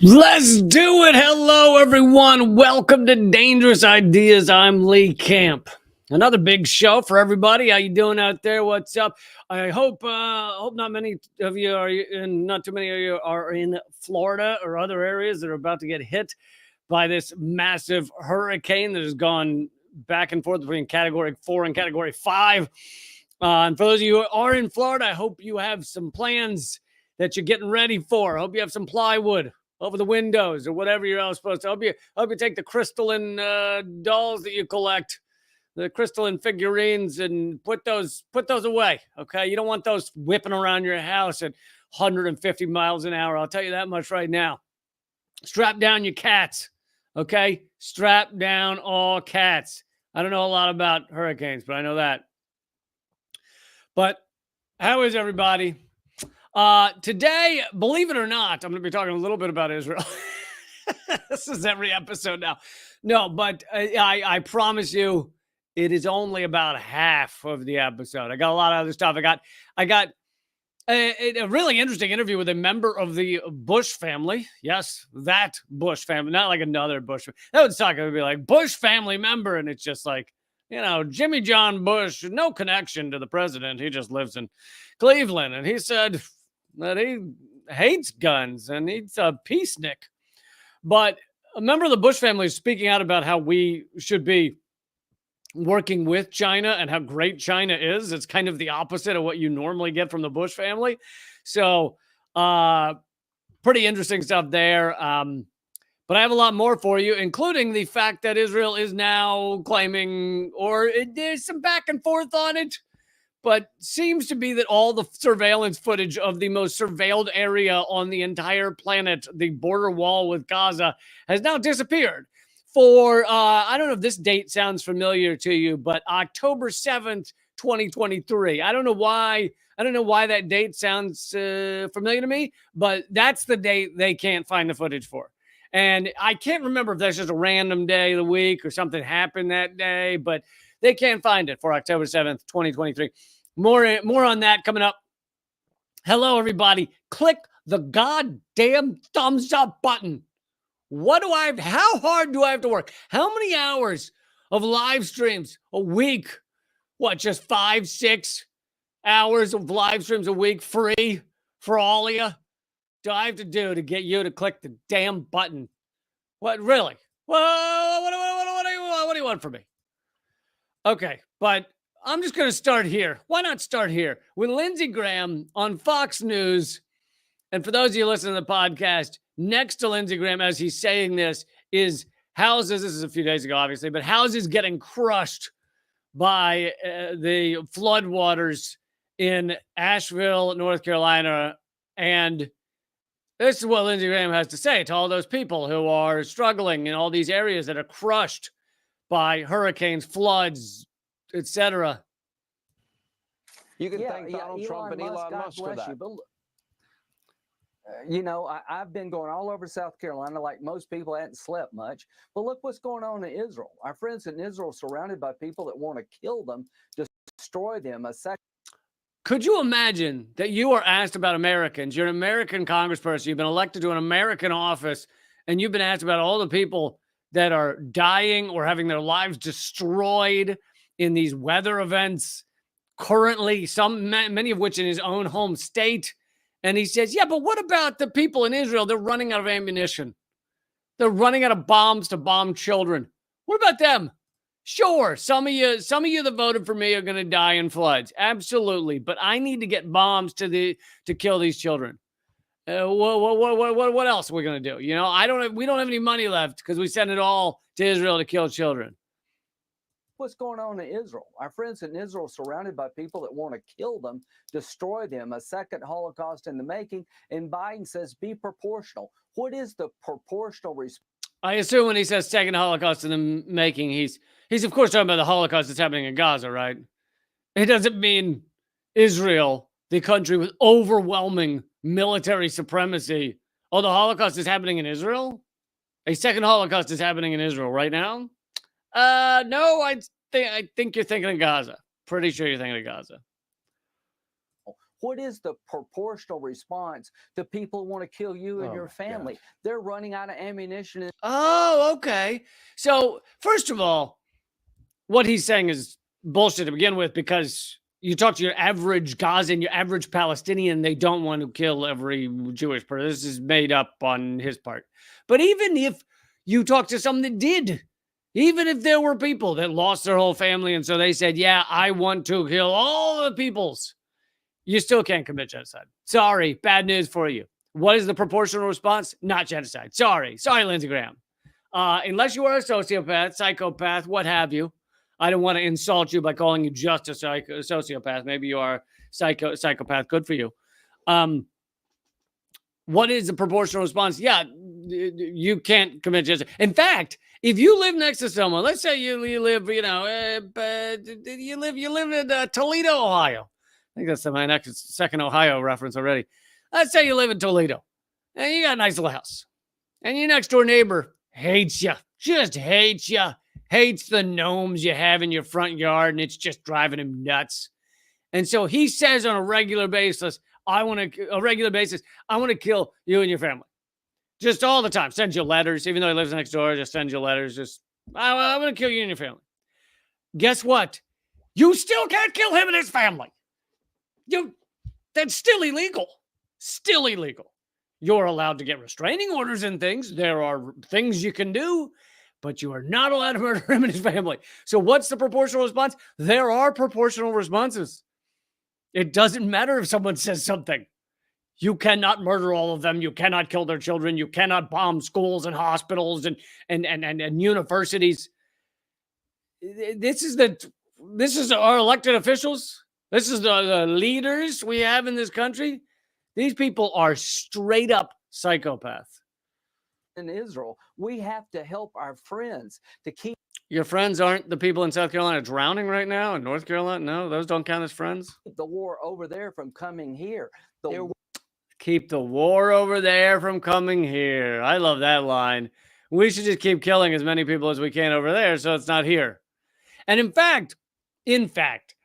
Let's do it. Hello, everyone. Welcome to Dangerous Ideas. I'm Lee Camp. Another big show for everybody. How you doing out there? What's up? I hope not many of you are in, not too many of you are in Florida or other areas that are about to get hit by this massive hurricane that has gone back and forth between Category 4 and Category 5. And for those of you who are in Florida, I hope you have some plans that you're getting ready for. I hope you have some plywood over the windows or whatever you're all supposed to. I hope you take the crystalline dolls that you collect, the crystalline figurines, and put those away. Okay, you don't want those whipping around your house at 150 miles an hour. I'll tell you that much right now. Strap down your cats. Okay, strap down all cats. I don't know a lot about hurricanes, but I know that. But how is everybody? Today, believe it or not, I'm going to be talking a little bit about Israel. This is every episode now. No, but I promise you, it is only about half of the episode. I got a lot of other stuff. I got a really interesting interview with a member of the Bush family. Yes, that Bush family, not like another Bush. That would suck. It would be like Bush family member, and it's just like, Jimmy John Bush, no connection to the president. He just lives in Cleveland, and he said that he hates guns and he's a peacenik. But a member of the Bush family is speaking out about how we should be working with China and how great China is. It's kind of the opposite of what you normally get from the Bush family. So pretty interesting stuff there. But I have a lot more for you, including the fact that Israel is now claiming, or there's some back and forth on it, but seems to be that all the surveillance footage of the most surveilled area on the entire planet, the border wall with Gaza, has now disappeared. For, I don't know if this date sounds familiar to you, but October 7th, 2023. I don't know why that date sounds familiar to me, but that's the date they can't find the footage for. And I can't remember if that's just a random day of the week or something happened that day, but they can't find it for October 7th, 2023. More on that coming up. Hello, everybody. Click the goddamn thumbs up button. How hard do I have to work? How many hours of live streams a week? What, just 5-6 hours of live streams a week free for all of you? Do I have to do to get you to click the damn button? What, really? Well, what do you want from me? Okay, but I'm just going to start here. Why not start here? With Lindsey Graham on Fox News. And for those of you listening to the podcast, next to Lindsey Graham, as he's saying this, is houses. This is a few days ago, obviously, but houses getting crushed by the floodwaters in Asheville, North Carolina. And this is what Lindsey Graham has to say to all those people who are struggling in all these areas that are crushed by hurricanes, floods, etc. You can thank Donald Trump and Elon Musk for that. I've been going all over South Carolina like most people. I hadn't slept much. But look what's going on in Israel. Our friends in Israel are surrounded by people that want to kill them, destroy them. Could you imagine that you are asked about Americans? You're an American congressperson. You've been elected to an American office, and you've been asked about all the people that are dying or having their lives destroyed in these weather events currently, many of which in his own home state. And he says, yeah, but what about the people in Israel? They're running out of ammunition. They're running out of bombs to bomb children. What about them? Sure, some of you that voted for me are going to die in floods. Absolutely. But I need to get bombs to kill these children. What else are we going to do? We don't have any money left because we send it all to Israel to kill children. What's going on in Israel? Our friends in Israel are surrounded by people that want to kill them, destroy them, a second Holocaust in the making. And Biden says, be proportional. What is the proportional response? I assume when he says second Holocaust in the making, he's of course talking about the Holocaust that's happening in Gaza, right? It doesn't mean Israel, the country with overwhelming military supremacy. Oh, the Holocaust is happening in Israel? A second Holocaust is happening in Israel right now? No, I think you're thinking of Gaza. Pretty sure you're thinking of Gaza. What is the proportional response to people who want to kill you and Oh your my family? God. They're running out of ammunition. Oh, okay. So, first of all, what he's saying is bullshit to begin with, because you talk to your average Gazan, your average Palestinian, they don't want to kill every Jewish person. This is made up on his part. But even if you talk to some that did, even if there were people that lost their whole family and so they said, yeah, I want to kill all the peoples, you still can't commit genocide. Sorry, bad news for you. What is the proportional response? Not genocide. Sorry, Lindsey Graham. Unless you are a sociopath, psychopath, what have you. I don't want to insult you by calling you just a sociopath. Maybe you are psychopath. Good for you. What is the proportional response? Yeah, you can't commit genocide. In fact, if you live next to someone, let's say you live, you live in Toledo, Ohio. I think that's my second Ohio reference already. Let's say you live in Toledo, and you got a nice little house, and your next door neighbor hates you, just hates you, hates the gnomes you have in your front yard, and it's just driving him nuts. And so he says on a regular basis, I want to kill you and your family. Just all the time. Sends you letters, even though he lives next door, just sends you letters. I want to kill you and your family. Guess what? You still can't kill him and his family. That's still illegal. Still illegal. You're allowed to get restraining orders and things. There are things you can do, but you are not allowed to murder him and his family. So what's the proportional response? There are proportional responses. It doesn't matter if someone says something. You cannot murder all of them. You cannot kill their children. You cannot bomb schools and hospitals and universities. This is our elected officials. This is the leaders we have in this country. These people are straight up psychopaths. In Israel, we have to help our friends to keep. Your friends aren't the people in South Carolina drowning right now in North Carolina? No, those don't count as friends. The war over there from coming here. Keep the war over there from coming here. I love that line. We should just keep killing as many people as we can over there so it's not here. And in fact,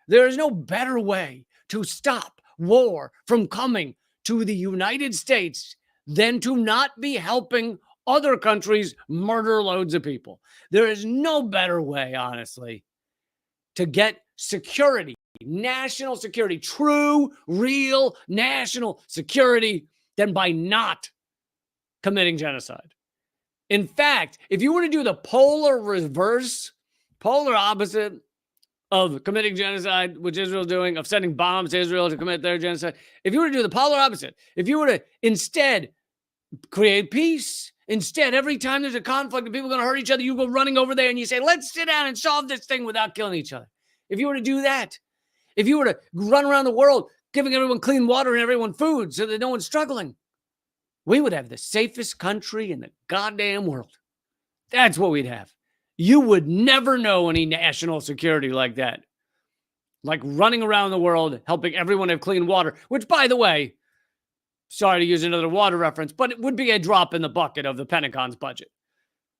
there is no better way to stop war from coming to the United States than to not be helping other countries murder loads of people. There is no better way, honestly, to get security, national security, true, real national security than by not committing genocide. In fact, if you were to do the polar opposite of committing genocide, which Israel's doing, of sending bombs to Israel to commit their genocide, if you were to do the polar opposite, if you were to instead create peace, instead, every time there's a conflict and people are going to hurt each other, you go running over there and you say, let's sit down and solve this thing without killing each other. If you were to do that, if you were to run around the world giving everyone clean water and everyone food so that no one's struggling, we would have the safest country in the goddamn world. That's what we'd have. You would never know any national security like that. Like running around the world, helping everyone have clean water, which, by the way, sorry to use another water reference, but it would be a drop in the bucket of the Pentagon's budget.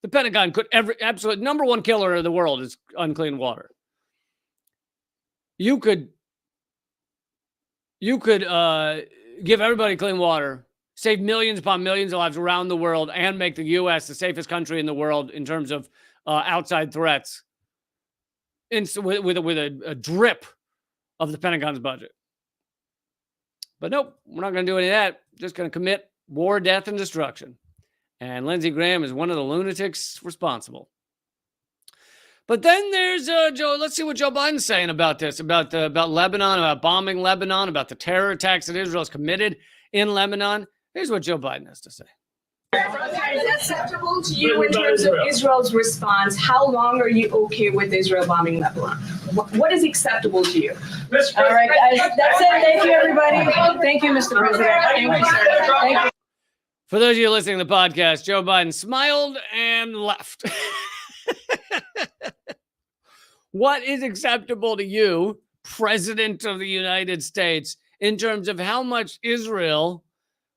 The Pentagon could absolute number one killer of the world is unclean water. You could give everybody clean water, save millions upon millions of lives around the world, and make the U.S. the safest country in the world in terms of outside threats, with a drip of the Pentagon's budget. But nope, we're not going to do any of that. Just going to commit war, death, and destruction. And Lindsey Graham is one of the lunatics responsible. But then there's Joe. Let's see what Joe Biden's saying about this, about Lebanon, about bombing Lebanon, about the terror attacks that Israel has committed in Lebanon. Here's what Joe Biden has to say. Is that acceptable to you in terms of Israel's response? How long are you okay with Israel bombing Lebanon? What is acceptable to you? All right, guys, that's it. Thank you, everybody. Thank you, Mr. President. Thank you, sir. Thank you. For those of you listening to the podcast, Joe Biden smiled and left. What is acceptable to you, President of the United States, in terms of how much Israel,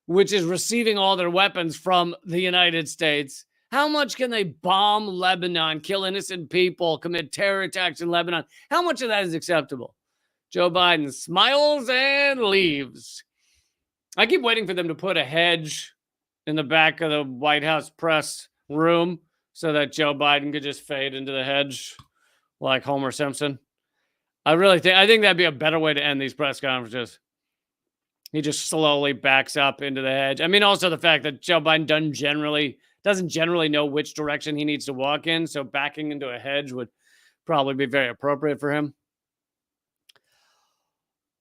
which is receiving all their weapons from the United States, how much can they bomb Lebanon, kill innocent people, commit terror attacks in Lebanon? How much of that is acceptable? Joe Biden smiles and leaves. I keep waiting for them to put a hedge in the back of the White House press room so that Joe Biden could just fade into the hedge like Homer Simpson. I think that'd be a better way to end these press conferences. He just slowly backs up into the hedge. I mean, also the fact that Joe Biden doesn't generally know which direction he needs to walk in, so backing into a hedge would probably be very appropriate for him.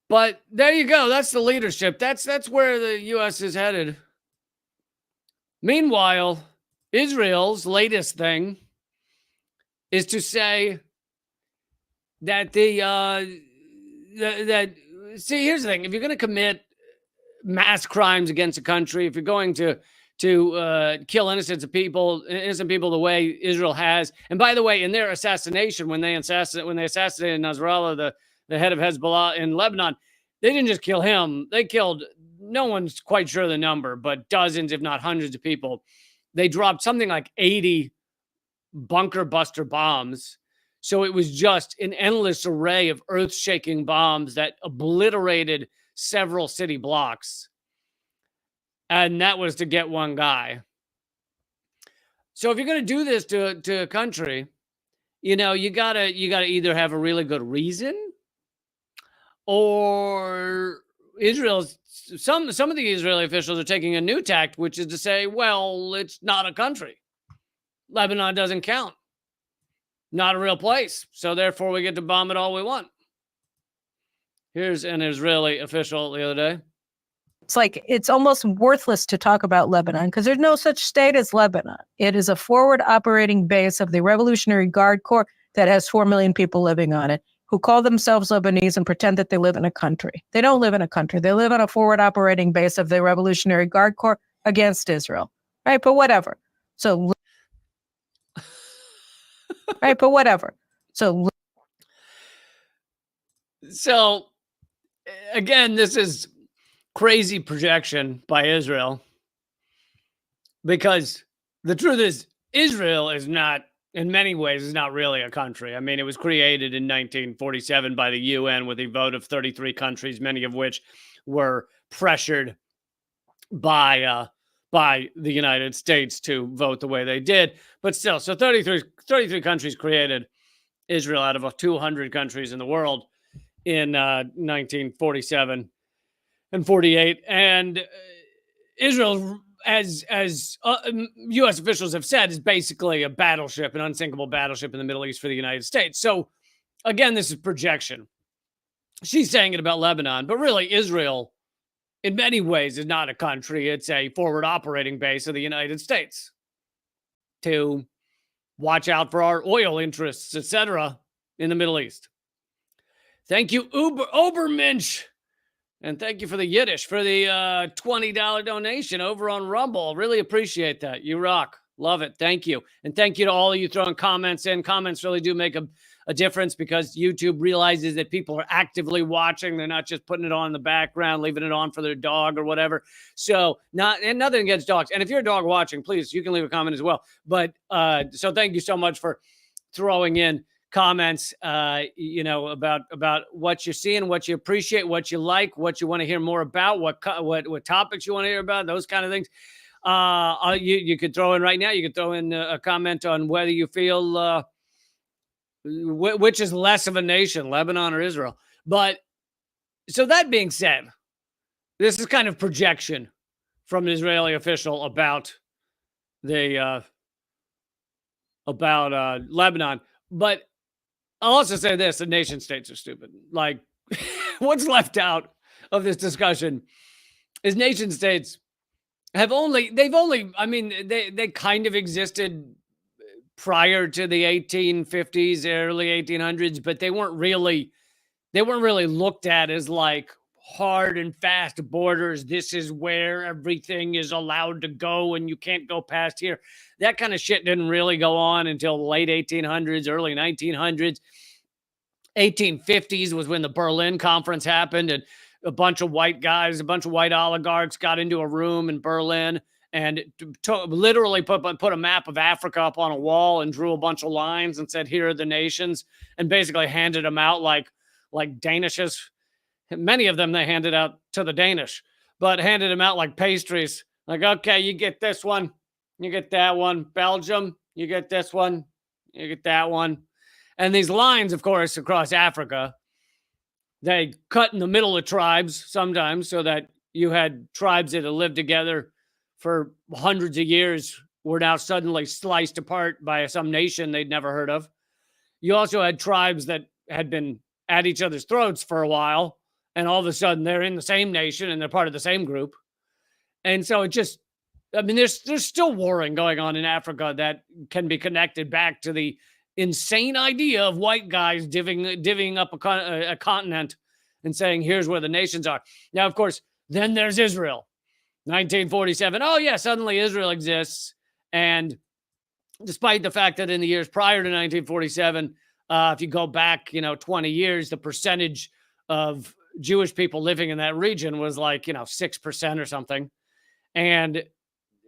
But there you go. That's the leadership. That's where the U.S. is headed. Meanwhile, Israel's latest thing is to say that see, here's the thing. If you're going to commit mass crimes against a country, if you're going to kill innocent people the way Israel has, and by the way, in their assassination, when they assassinated Nasrallah, the head of Hezbollah in Lebanon, they didn't just kill him. They killed, no one's quite sure the number, but dozens, if not hundreds of people. They dropped something like 80 bunker buster bombs. So it was just an endless array of earth-shaking bombs that obliterated several city blocks. And that was to get one guy. So if you're going to do this to a country, you gotta either have a really good reason, or some of the Israeli officials are taking a new tact, which is to say, well, it's not a country. Lebanon doesn't count. Not a real place. So therefore we get to bomb it all we want. Here's an Israeli official the other day. It's like it's almost worthless to talk about Lebanon because there's no such state as Lebanon. It is a forward operating base of the Revolutionary Guard Corps that has 4 million people living on it who call themselves Lebanese and pretend that they live in a country. They don't live in a country. They live on a forward operating base of the Revolutionary Guard Corps against Israel. Right? But whatever. So, right? But whatever. So, again, this is crazy projection by Israel, because the truth is Israel is not, in many ways, is not really a country. I mean, it was created in 1947 by the UN with a vote of 33 countries, many of which were pressured by the United States to vote the way they did. But still, so 33 countries created Israel out of 200 countries in the world in 1947 and 48. And Israel, as U.S. officials have said, is basically a battleship, an unsinkable battleship in the Middle East for the United States. So, again, this is projection. She's saying it about Lebanon, but really Israel, in many ways, is not a country. It's a forward operating base of the United States to watch out for our oil interests, etc., in the Middle East. Thank you, Obermensch. And thank you for the Yiddish, for the $20 donation over on Rumble. Really appreciate that. You rock. Love it. Thank you. And thank you to all of you throwing comments in. Comments really do make a difference, because YouTube realizes that people are actively watching. They're not just putting it on in the background, leaving it on for their dog or whatever. So nothing against dogs. And if you're a dog watching, please, you can leave a comment as well. But so thank you so much for throwing in comments, about what you're seeing, what you appreciate, what you like, what you want to hear more about, what topics you want to hear about, those kind of things. You could throw in right now. You could throw in a comment on whether you feel which is less of a nation, Lebanon or Israel. But so that being said, this is kind of projection from an Israeli official about Lebanon. But I'll also say this: the nation states are stupid. Like, what's left out of this discussion is nation states they kind of existed prior to the 1850s, early 1800s, but they weren't really looked at as like hard and fast borders. This is where everything is allowed to go and you can't go past here. That kind of shit didn't really go on until the late 1800s, early 1900s. 1850s was when the Berlin Conference happened, and a bunch of white oligarchs got into a room in Berlin and literally put a map of Africa up on a wall and drew a bunch of lines and said, here are the nations, and basically handed them out like like Danishes. Many of them they handed out to the Danish, but handed them out like pastries. Like, okay, you get this one, you get that one. Belgium, you get this one, you get that one. And these lines, of course, across Africa, they cut in the middle of tribes sometimes so that you had tribes that had lived together for hundreds of years were now suddenly sliced apart by some nation they'd never heard of. You also had tribes that had been at each other's throats for a while, and all of a sudden they're in the same nation and they're part of the same group. And so it just, I mean, there's still warring going on in Africa that can be connected back to the insane idea of white guys divvying up a continent and saying, here's where the nations are. Now, of course, then there's Israel. 1947. Oh, yeah, suddenly Israel exists. And despite the fact that in the years prior to 1947, if you go back, 20 years, the percentage of Jewish people living in that region was like, 6% or something. And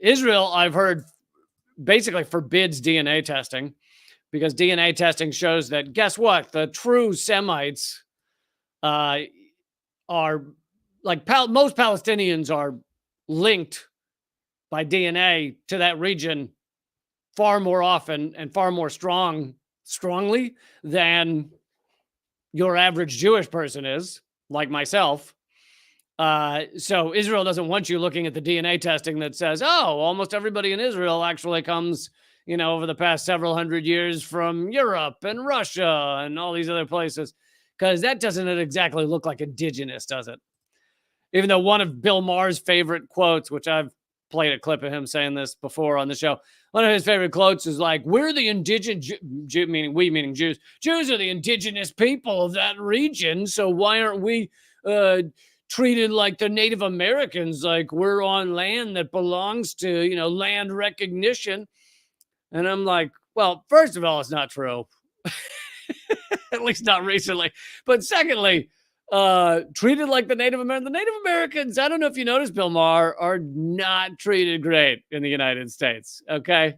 Israel, I've heard, basically forbids DNA testing because DNA testing shows that, guess what? The true Semites are like most Palestinians are linked by DNA to that region far more often and far more strongly than your average Jewish person is, like myself. So Israel doesn't want you looking at the DNA testing that says, oh, almost everybody in Israel actually comes, over the past several hundred years from Europe and Russia and all these other places, because that doesn't exactly look like indigenous, does it? Even though one of Bill Maher's favorite quotes, which I've played a clip of him saying this before on the show, one of his favorite quotes is like, we're the indigenous, meaning Jews. Jews are the indigenous people of that region, so why aren't we treated like the Native Americans, like we're on land that belongs to, land recognition? And I'm like, well, first of all, it's not true. At least not recently. But secondly, treated like the Native Americans. The Native Americans, I don't know if you noticed, Bill Maher, are not treated great in the United States, okay?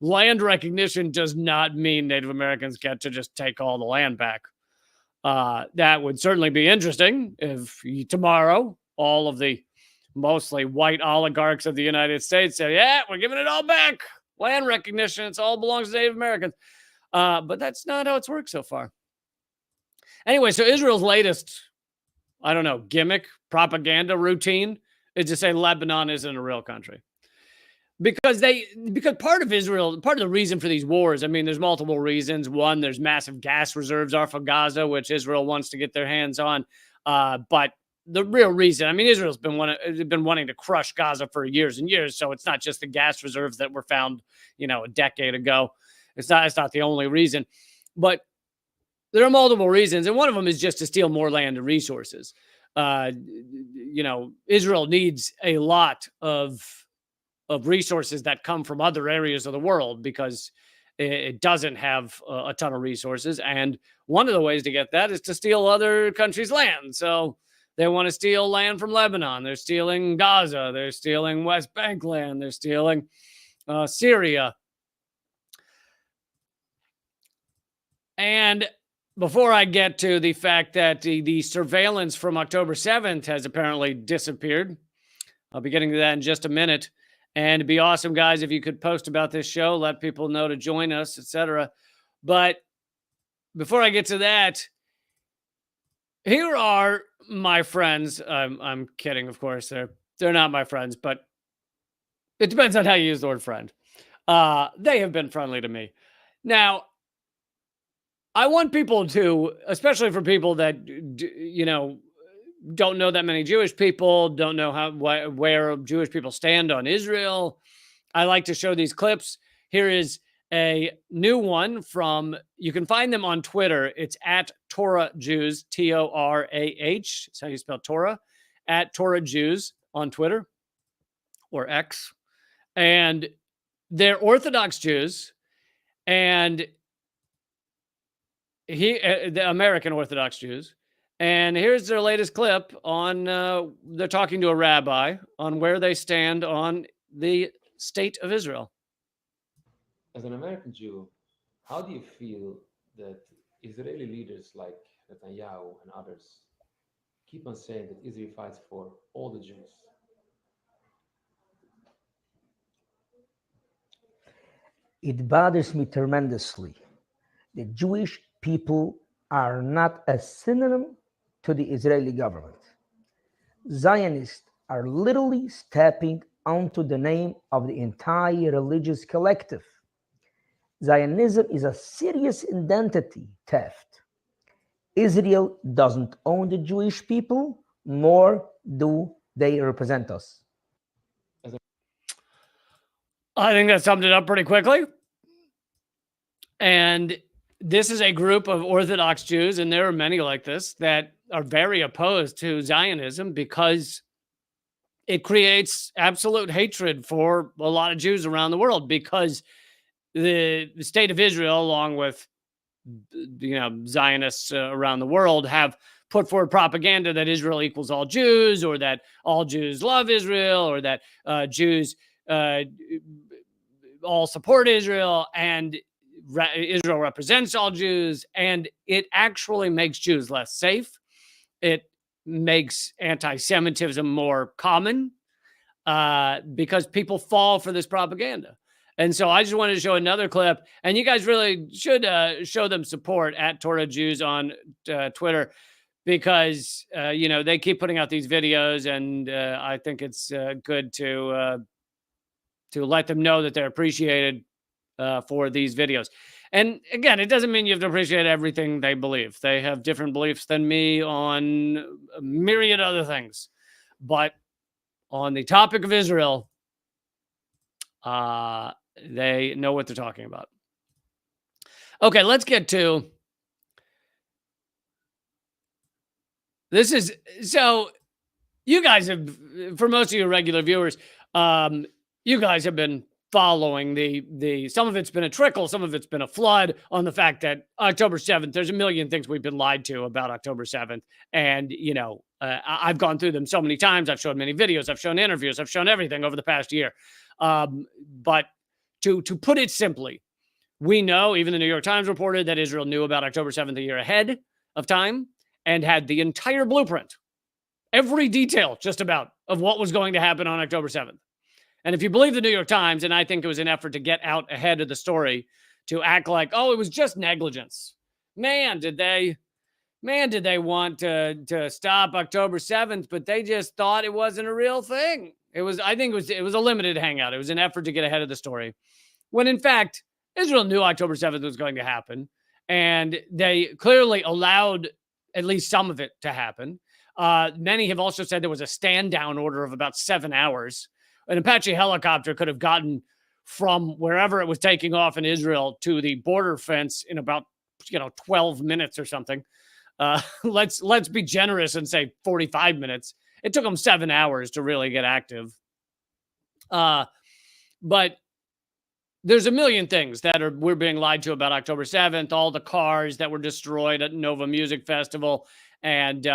Land recognition does not mean Native Americans get to just take all the land back. That would certainly be interesting if tomorrow all of the mostly white oligarchs of the United States say, yeah, we're giving it all back. Land recognition, it all belongs to Native Americans. But that's not how it's worked so far. Anyway, so Israel's latest, I don't know, gimmick, propaganda routine is to say Lebanon isn't a real country. Because part of Israel, part of the reason for these wars, I mean, there's multiple reasons. One, there's massive gas reserves off of Gaza, which Israel wants to get their hands on. But the real reason, I mean, Israel's been wanting to crush Gaza for years and years. So it's not just the gas reserves that were found, a decade ago. It's not the only reason. But there are multiple reasons, and one of them is just to steal more land and resources. Israel needs a lot of resources that come from other areas of the world because it doesn't have a ton of resources. And one of the ways to get that is to steal other countries' land. So they want to steal land from Lebanon. They're stealing Gaza. They're stealing West Bank land. They're stealing Syria. And before I get to the fact that the surveillance from October 7th has apparently disappeared, I'll be getting to that in just a minute. And it'd be awesome, guys, if you could post about this show, let people know to join us, etc. But before I get to that, here are my friends. I'm kidding, of course. They're not my friends, but it depends on how you use the word friend. They have been friendly to me. Now, I want people to, especially for people that, don't know that many Jewish people, don't know where Jewish people stand on Israel. I like to show these clips. Here is a new one you can find them on Twitter. It's at Torah Jews, Torah. That's how you spell Torah, at Torah Jews on Twitter or X. And they're Orthodox Jews. And the American Orthodox Jews. And here's their latest clip on, they're talking to a rabbi on where they stand on the state of Israel. As an American Jew, how do you feel that Israeli leaders like Netanyahu, and others keep on saying that Israel fights for all the Jews. It bothers me tremendously. The Jewish people are not a synonym to the Israeli government. Zionists are literally stepping onto the name of the entire religious collective. Zionism is a serious identity theft. Israel doesn't own the Jewish people, nor do they represent us. I think that summed it up pretty quickly. And this is a group of Orthodox Jews, and there are many like this, that are very opposed to Zionism because it creates absolute hatred for a lot of Jews around the world, because the state of Israel, along with Zionists around the world, have put forward propaganda that Israel equals all Jews, or that all Jews love Israel, or that Jews all support Israel, and Israel represents all Jews. And it actually makes Jews less safe. It makes anti-Semitism more common because people fall for this propaganda. And so I just wanted to show another clip, and you guys really should show them support at Torah Jews on Twitter, because they keep putting out these videos, and I think it's good to let them know that they're appreciated for these videos. And again, it doesn't mean you have to appreciate everything they believe. They have different beliefs than me on a myriad other things, but on the topic of Israel, they know what they're talking about. Okay, let's get to this. So you guys have, for most of your regular viewers, you guys have been following the some of it's been a trickle, some of it's been a flood on the fact that October 7th, there's a million things we've been lied to about October 7th. And, I've gone through them so many times. I've shown many videos, I've shown interviews, I've shown everything over the past year. But to put it simply, we know, even the New York Times reported that Israel knew about October 7th a year ahead of time and had the entire blueprint, every detail just about of what was going to happen on October 7th. And if you believe the New York Times, and I think it was an effort to get out ahead of the story, to act like, oh, it was just negligence. Man, did they want to stop October 7th, but they just thought it wasn't a real thing. I think it was a limited hangout. It was an effort to get ahead of the story, when in fact, Israel knew October 7th was going to happen, and they clearly allowed at least some of it to happen. Many have also said there was a stand down order of about 7 hours. An Apache helicopter could have gotten from wherever it was taking off in Israel to the border fence in about 12 minutes or something. Let's be generous and say 45 minutes. It took them 7 hours to really get active. But there's a million things that we're being lied to about October 7th, all the cars that were destroyed at Nova Music Festival. And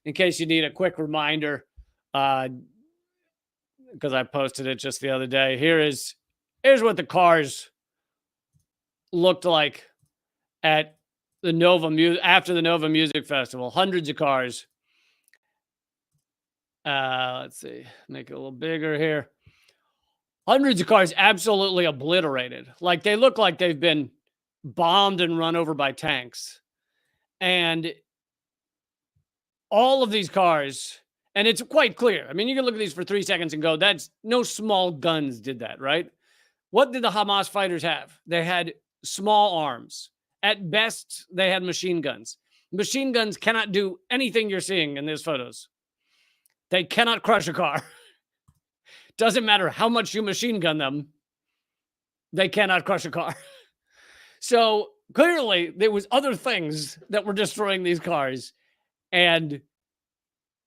in case you need a quick reminder, because I posted it just the other day, here's what the cars looked like at the after the Nova Music Festival. Hundreds of cars. Let's see, make it a little bigger here. Hundreds of cars absolutely obliterated. Like, they look like they've been bombed and run over by tanks. And all of these cars, and it's quite clear. I mean, you can look at these for 3 seconds and go, that's no small guns did that, right? What did the Hamas fighters have? They had small arms. At best, they had machine guns. Machine guns cannot do anything you're seeing in these photos. They cannot crush a car. Doesn't matter how much you machine gun them, they cannot crush a car. So clearly, there was other things that were destroying these cars. And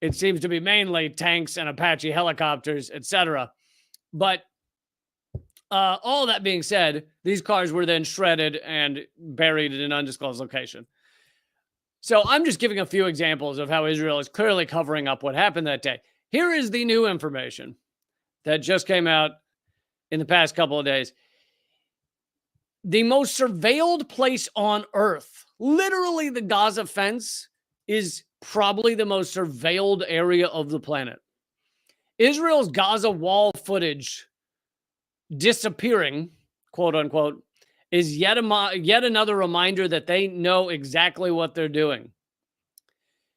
it seems to be mainly tanks and Apache helicopters, etc. But all that being said, these cars were then shredded and buried in an undisclosed location. So I'm just giving a few examples of how Israel is clearly covering up what happened that day. Here is the new information that just came out in the past couple of days. the most surveilled place on earth. Literally, the Gaza fence is probably the most surveilled area of the planet. Israel's Gaza wall footage disappearing, quote unquote, is yet another reminder that they know exactly what they're doing.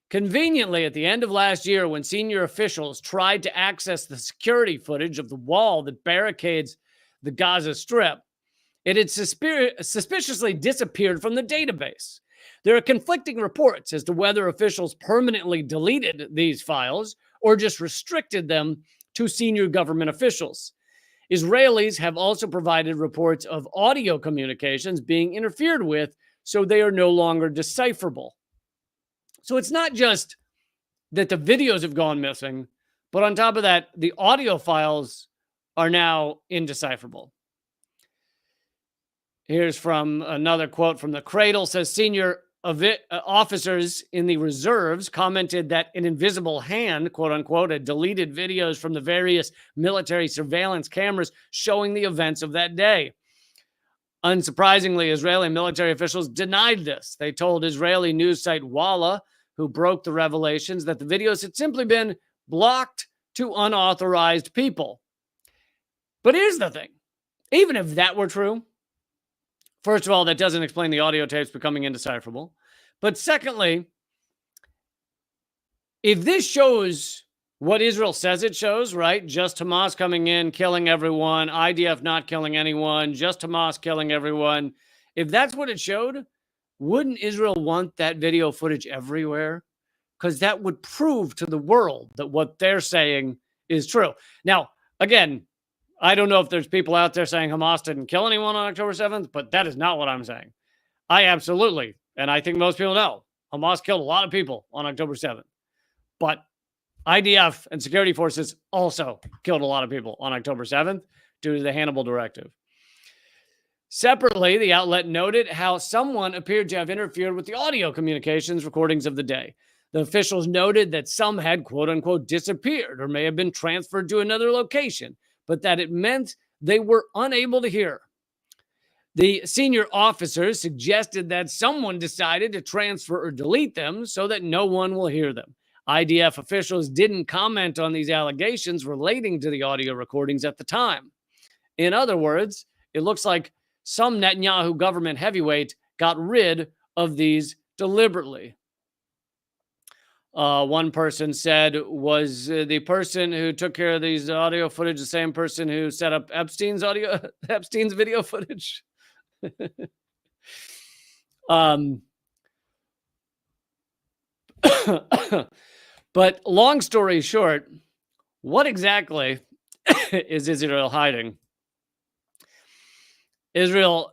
Conveniently, at the end of last year, when senior officials tried to access the security footage of the wall that barricades the Gaza Strip, it had suspiciously disappeared from the database. There are conflicting reports as to whether officials permanently deleted these files or just restricted them to senior government officials. Israelis have also provided reports of audio communications being interfered with, so they are no longer decipherable. So it's not just that the videos have gone missing, but on top of that, the audio files are now indecipherable. Here's from another quote from the Cradle. Says senior officers in the reserves commented that an invisible hand, quote unquote, had deleted videos from the various military surveillance cameras showing the events of that day. Unsurprisingly, Israeli military officials denied this. They told Israeli news site Walla, who broke the revelations, that the videos had simply been blocked to unauthorized people. But here's the thing. Even if that were true, first of all, that doesn't explain the audio tapes becoming indecipherable. But secondly, if this shows what Israel says it shows, right? Just Hamas coming in, killing everyone, IDF not killing anyone, just Hamas killing everyone. If that's what it showed, wouldn't Israel want that video footage everywhere? Because that would prove to the world that what they're saying is true. Now, again, I don't know if there's people out there saying Hamas didn't kill anyone on October 7th, but that is not what I'm saying. I absolutely, and I think most people know, Hamas killed a lot of people on October 7th. But IDF and security forces also killed a lot of people on October 7th due to the Hannibal Directive. Separately, the outlet noted how someone appeared to have interfered with the audio communications recordings of the day. The officials noted that some had, quote unquote, disappeared or may have been transferred to another location, but that it meant they were unable to hear. The senior officers suggested that someone decided to transfer or delete them so that no one will hear them. IDF officials didn't comment on these allegations relating to the audio recordings at the time. In other words, it looks like some Netanyahu government heavyweight got rid of these deliberately. One person said, was the person who took care of these audio footage the same person who set up Epstein's video footage? But long story short, what exactly is Israel hiding? Israel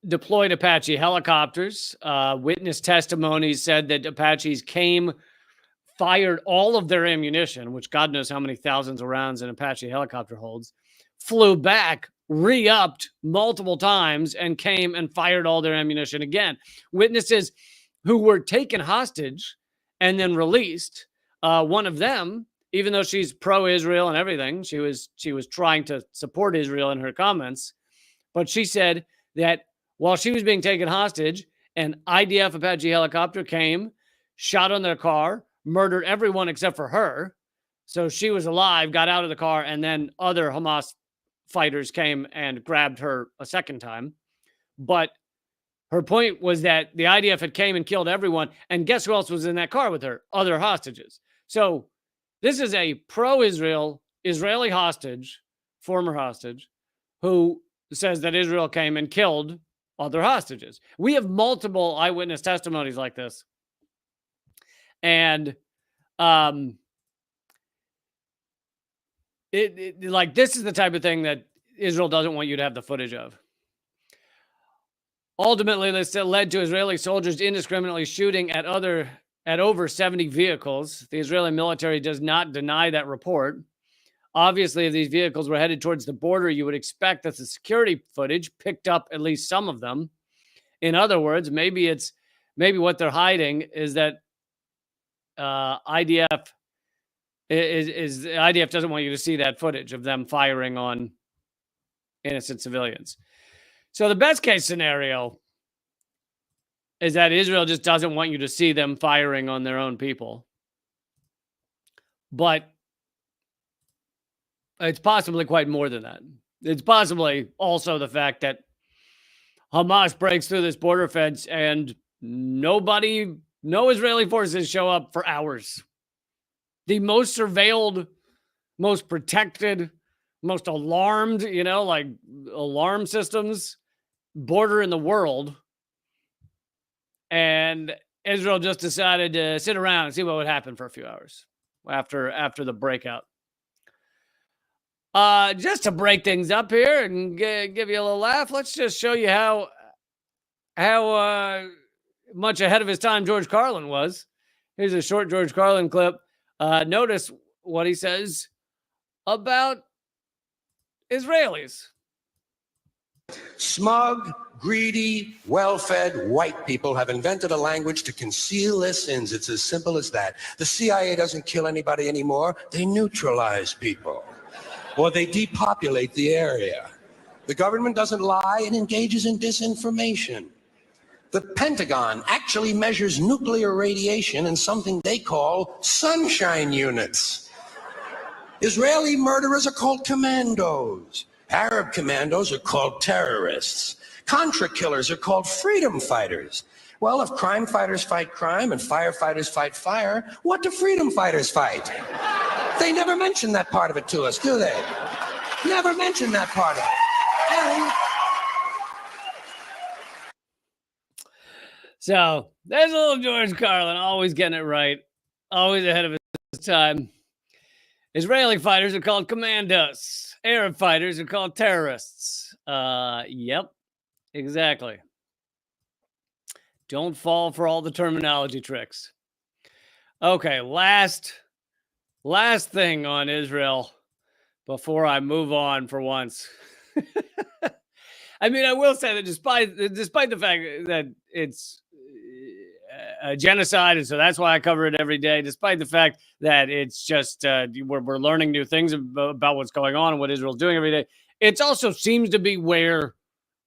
deployed Apache helicopters. Witness testimony said that Apaches came, fired all of their ammunition, which God knows how many thousands of rounds an Apache helicopter holds, flew back, re-upped multiple times, and came and fired all their ammunition again. Witnesses who were taken hostage and then released, one of them, even though she's pro-Israel and everything, she was trying to support Israel in her comments, but she said that while she was being taken hostage, an IDF Apache helicopter came, shot on their car, murdered everyone except for her. So she was alive, got out of the car, and then other Hamas fighters came and grabbed her a second time. But her point was that the IDF had came and killed everyone, and guess who else was in that car with her? Other hostages. So this is a pro-Israel, Israeli hostage, former hostage, who says that Israel came and killed other hostages. We have multiple eyewitness testimonies like this. And like this is the type of thing that Israel doesn't want you to have the footage of. Ultimately, this led to Israeli soldiers indiscriminately shooting at over 70 vehicles. The Israeli military does not deny that report. Obviously, if these vehicles were headed towards the border, you would expect that the security footage picked up at least some of them. In other words, maybe what they're hiding is that IDF doesn't want you to see that footage of them firing on innocent civilians. So the best case scenario is that Israel just doesn't want you to see them firing on their own people. But it's possibly quite more than that. It's possibly also the fact that Hamas breaks through this border fence and no Israeli forces show up for hours. The most surveilled, most protected, most alarmed, like alarm systems border in the world. And Israel just decided to sit around and see what would happen for a few hours after the breakout. Just to break things up here and give you a little laugh, let's just show you how much ahead of his time George Carlin was. Here's a short George Carlin clip. Notice what he says about Israelis. Smug, greedy, well-fed white people have invented a language to conceal their sins. It's as simple as that. The CIA doesn't kill anybody anymore. They neutralize people. Or they depopulate the area. The government doesn't lie and engages in disinformation. The Pentagon actually measures nuclear radiation in something they call sunshine units. Israeli murderers are called commandos. Arab commandos are called terrorists. Contra killers are called freedom fighters. Well, if crime fighters fight crime and firefighters fight fire, what do freedom fighters fight? They never mention that part of it to us, do they? Never mention that part of it. And so there's a little George Carlin, always getting it right, always ahead of his time. Israeli fighters are called commandos. Arab fighters are called terrorists. Yep, exactly. Don't fall for all the terminology tricks. Okay, last thing on Israel before I move on for once. I mean, I will say that despite the fact that it's a genocide, and so that's why I cover it every day, despite the fact that it's just we're learning new things about what's going on and what Israel's doing every day, it also seems to be where,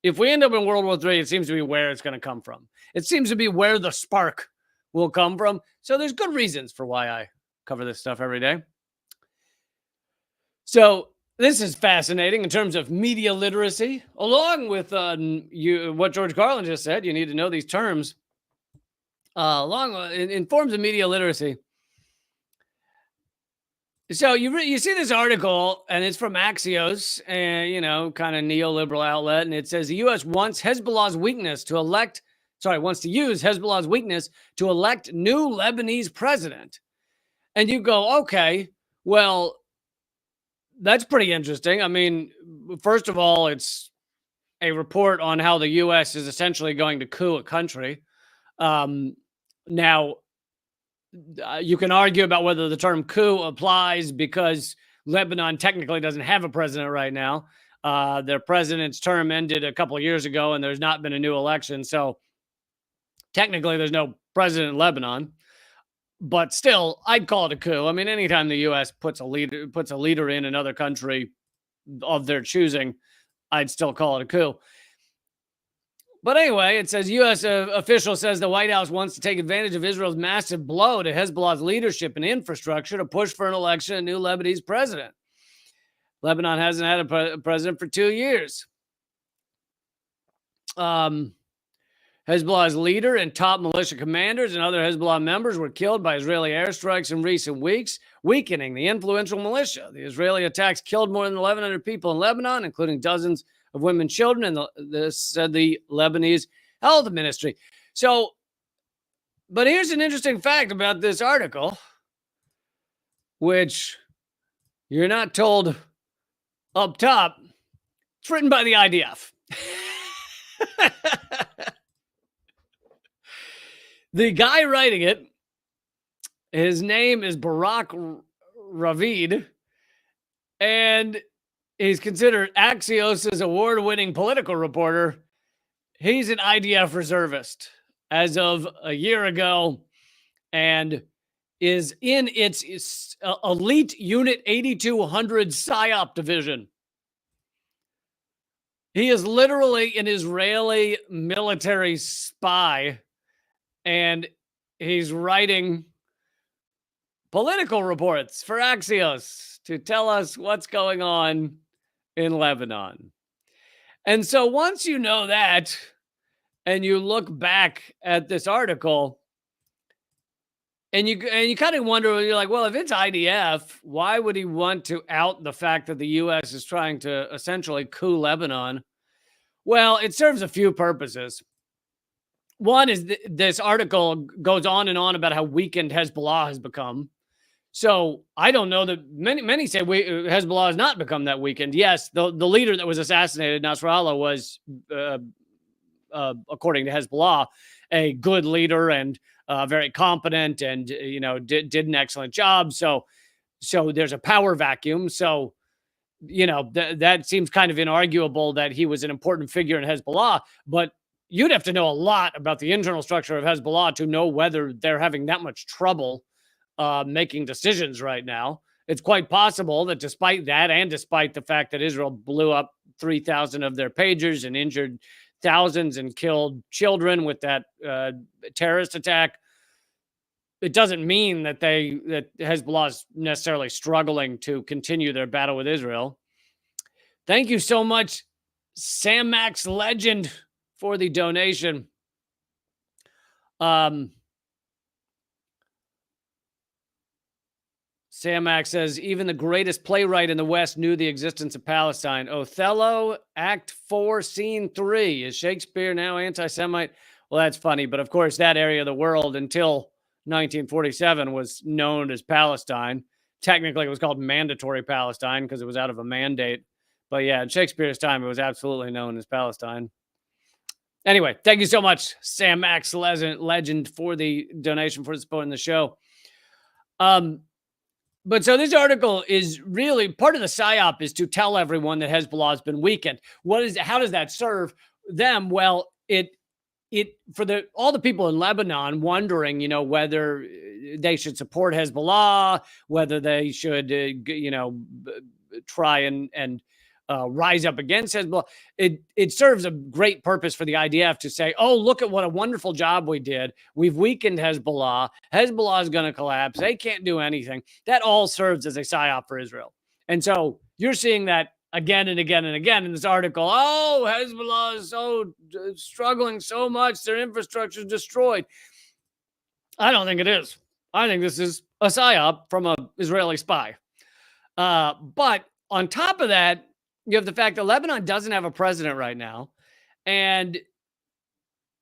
if we end up in World War III, it seems to be where it's going to come from. It seems to be where the spark will come from. So there's good reasons for why I cover this stuff every day. So this is fascinating in terms of media literacy, along with what George Carlin just said. You need to know these terms. In forms of media literacy. So you see this article, and it's from Axios, and kind of neoliberal outlet, and it says the U.S. wants to use Hezbollah's weakness to elect new Lebanese president. And you go, okay, well, that's pretty interesting. I mean, first of all, it's a report on how the U.S. is essentially going to coup a country. Now, you can argue about whether the term coup applies because Lebanon technically doesn't have a president right now. Their president's term ended a couple of years ago, and there's not been a new election. So technically, there's no president in Lebanon. But still, I'd call it a coup. I mean, anytime the U.S. puts a leader in another country of their choosing, I'd still call it a coup. But anyway, it says U.S. official says the White House wants to take advantage of Israel's massive blow to Hezbollah's leadership and infrastructure to push for an election of a new Lebanese president. Lebanon hasn't had a president for 2 years. Hezbollah's leader and top militia commanders and other Hezbollah members were killed by Israeli airstrikes in recent weeks, weakening the influential militia. The Israeli attacks killed more than 1,100 people in Lebanon, including dozens of women and children, and this said the Lebanese health ministry. So, but here's an interesting fact about this article, which you're not told up top. It's written by the IDF. The guy writing it, his name is Barak Ravid, and he's considered Axios' award-winning political reporter. He's an IDF reservist as of a year ago and is in its elite Unit 8200 PSYOP division. He is literally an Israeli military spy, and he's writing political reports for Axios to tell us what's going on in Lebanon. And so once you know that, and you look back at this article, and you kind of wonder, you're like, well, if it's IDF, why would he want to out the fact that the U.S. is trying to essentially coup Lebanon? Well, it serves a few purposes. One is this article goes on and on about how weakened Hezbollah has become. So I don't know that many say Hezbollah has not become that weakened. Yes, the leader that was assassinated, Nasrallah, was, according to Hezbollah, a good leader and very competent, and did an excellent job. So there's a power vacuum. So that seems kind of inarguable that he was an important figure in Hezbollah. But you'd have to know a lot about the internal structure of Hezbollah to know whether they're having that much trouble making decisions right now. It's quite possible that despite that, and despite the fact that Israel blew up 3,000 of their pagers and injured thousands and killed children with that terrorist attack, it doesn't mean that Hezbollah is necessarily struggling to continue their battle with Israel. Thank you so much, Sam Max Legend, for the donation. Sam Max says, even the greatest playwright in the West knew the existence of Palestine. Othello, Act 4, Scene 3. Is Shakespeare now anti-Semite? Well, that's funny. But of course, that area of the world until 1947 was known as Palestine. Technically, it was called Mandatory Palestine because it was out of a mandate. But yeah, in Shakespeare's time, it was absolutely known as Palestine. Anyway, thank you so much, Sam Max Legend, for the donation, for supporting the show. But so this article is really part of the PSYOP is to tell everyone that Hezbollah has been weakened. How does that serve them? Well, it for all the people in Lebanon wondering, whether they should support Hezbollah, whether they should, try and rise up against Hezbollah. It serves a great purpose for the IDF to say, oh, look at what a wonderful job we did. We've weakened Hezbollah. Hezbollah is going to collapse. They can't do anything. That all serves as a PSYOP for Israel. And so you're seeing that again and again and again in this article. Oh, Hezbollah is so struggling so much. Their infrastructure is destroyed. I don't think it is. I think this is a PSYOP from an Israeli spy. But on top of that, you have the fact that Lebanon doesn't have a president right now. And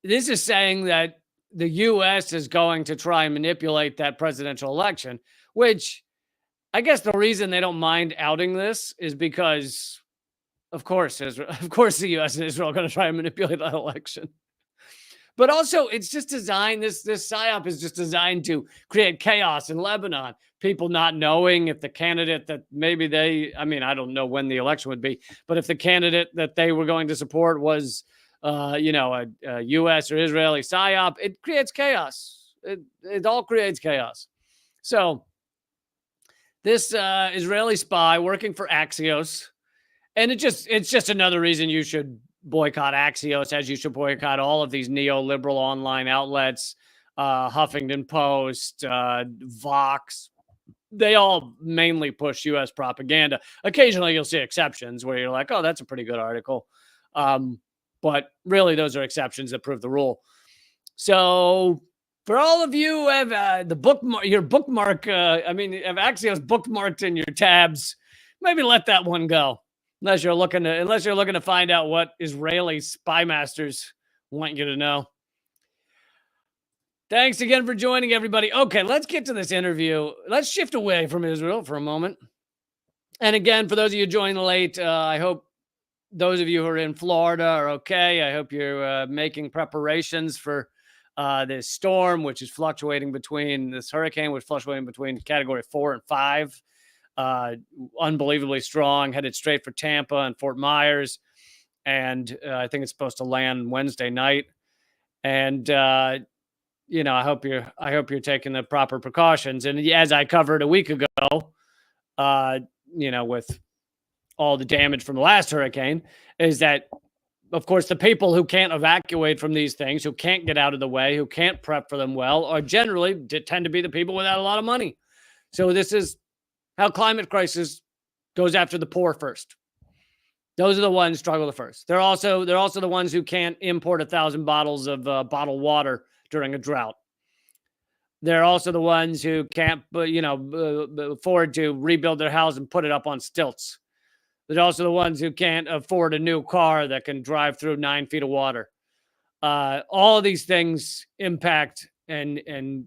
this is saying that the U.S. is going to try and manipulate that presidential election, which I guess the reason they don't mind outing this is because, of course, the U.S. and Israel are going to try and manipulate that election. But also, it's just designed, this PSYOP is just designed to create chaos in Lebanon. People not knowing if the candidate that maybe I don't know when the election would be, but if the candidate that they were going to support was, a U.S. or Israeli PSYOP, it creates chaos. It all creates chaos. So this Israeli spy working for Axios, and it's just another reason you should boycott Axios, as you should boycott all of these neoliberal online outlets, Huffington Post, Vox. They all mainly push U.S. propaganda. Occasionally, you'll see exceptions where you're like, oh, that's a pretty good article. But really, those are exceptions that prove the rule. So for all of you who have have Axios bookmarked in your tabs, maybe let that one go. Unless you're looking to find out what Israeli spy masters want you to know. Thanks again for joining, everybody. Okay, let's get to this interview. Let's shift away from Israel for a moment. And again, for those of you joining late, I hope those of you who are in Florida are okay. I hope you're making preparations for this storm, which is fluctuating between Category 4 and 5. Unbelievably strong, headed straight for Tampa and Fort Myers. And I think it's supposed to land Wednesday night. And, I hope you're taking the proper precautions. And as I covered a week ago, with all the damage from the last hurricane, is that of course, the people who can't evacuate from these things, who can't get out of the way, who can't prep for them well, are generally tend to be the people without a lot of money. So this is how climate crisis goes after the poor first. Those are the ones struggle the first. They're also the ones who can't import 1,000 bottles of bottled water during a drought. They're also the ones who can't, afford to rebuild their house and put it up on stilts. They're also the ones who can't afford a new car that can drive through 9 feet of water. All of these things impact and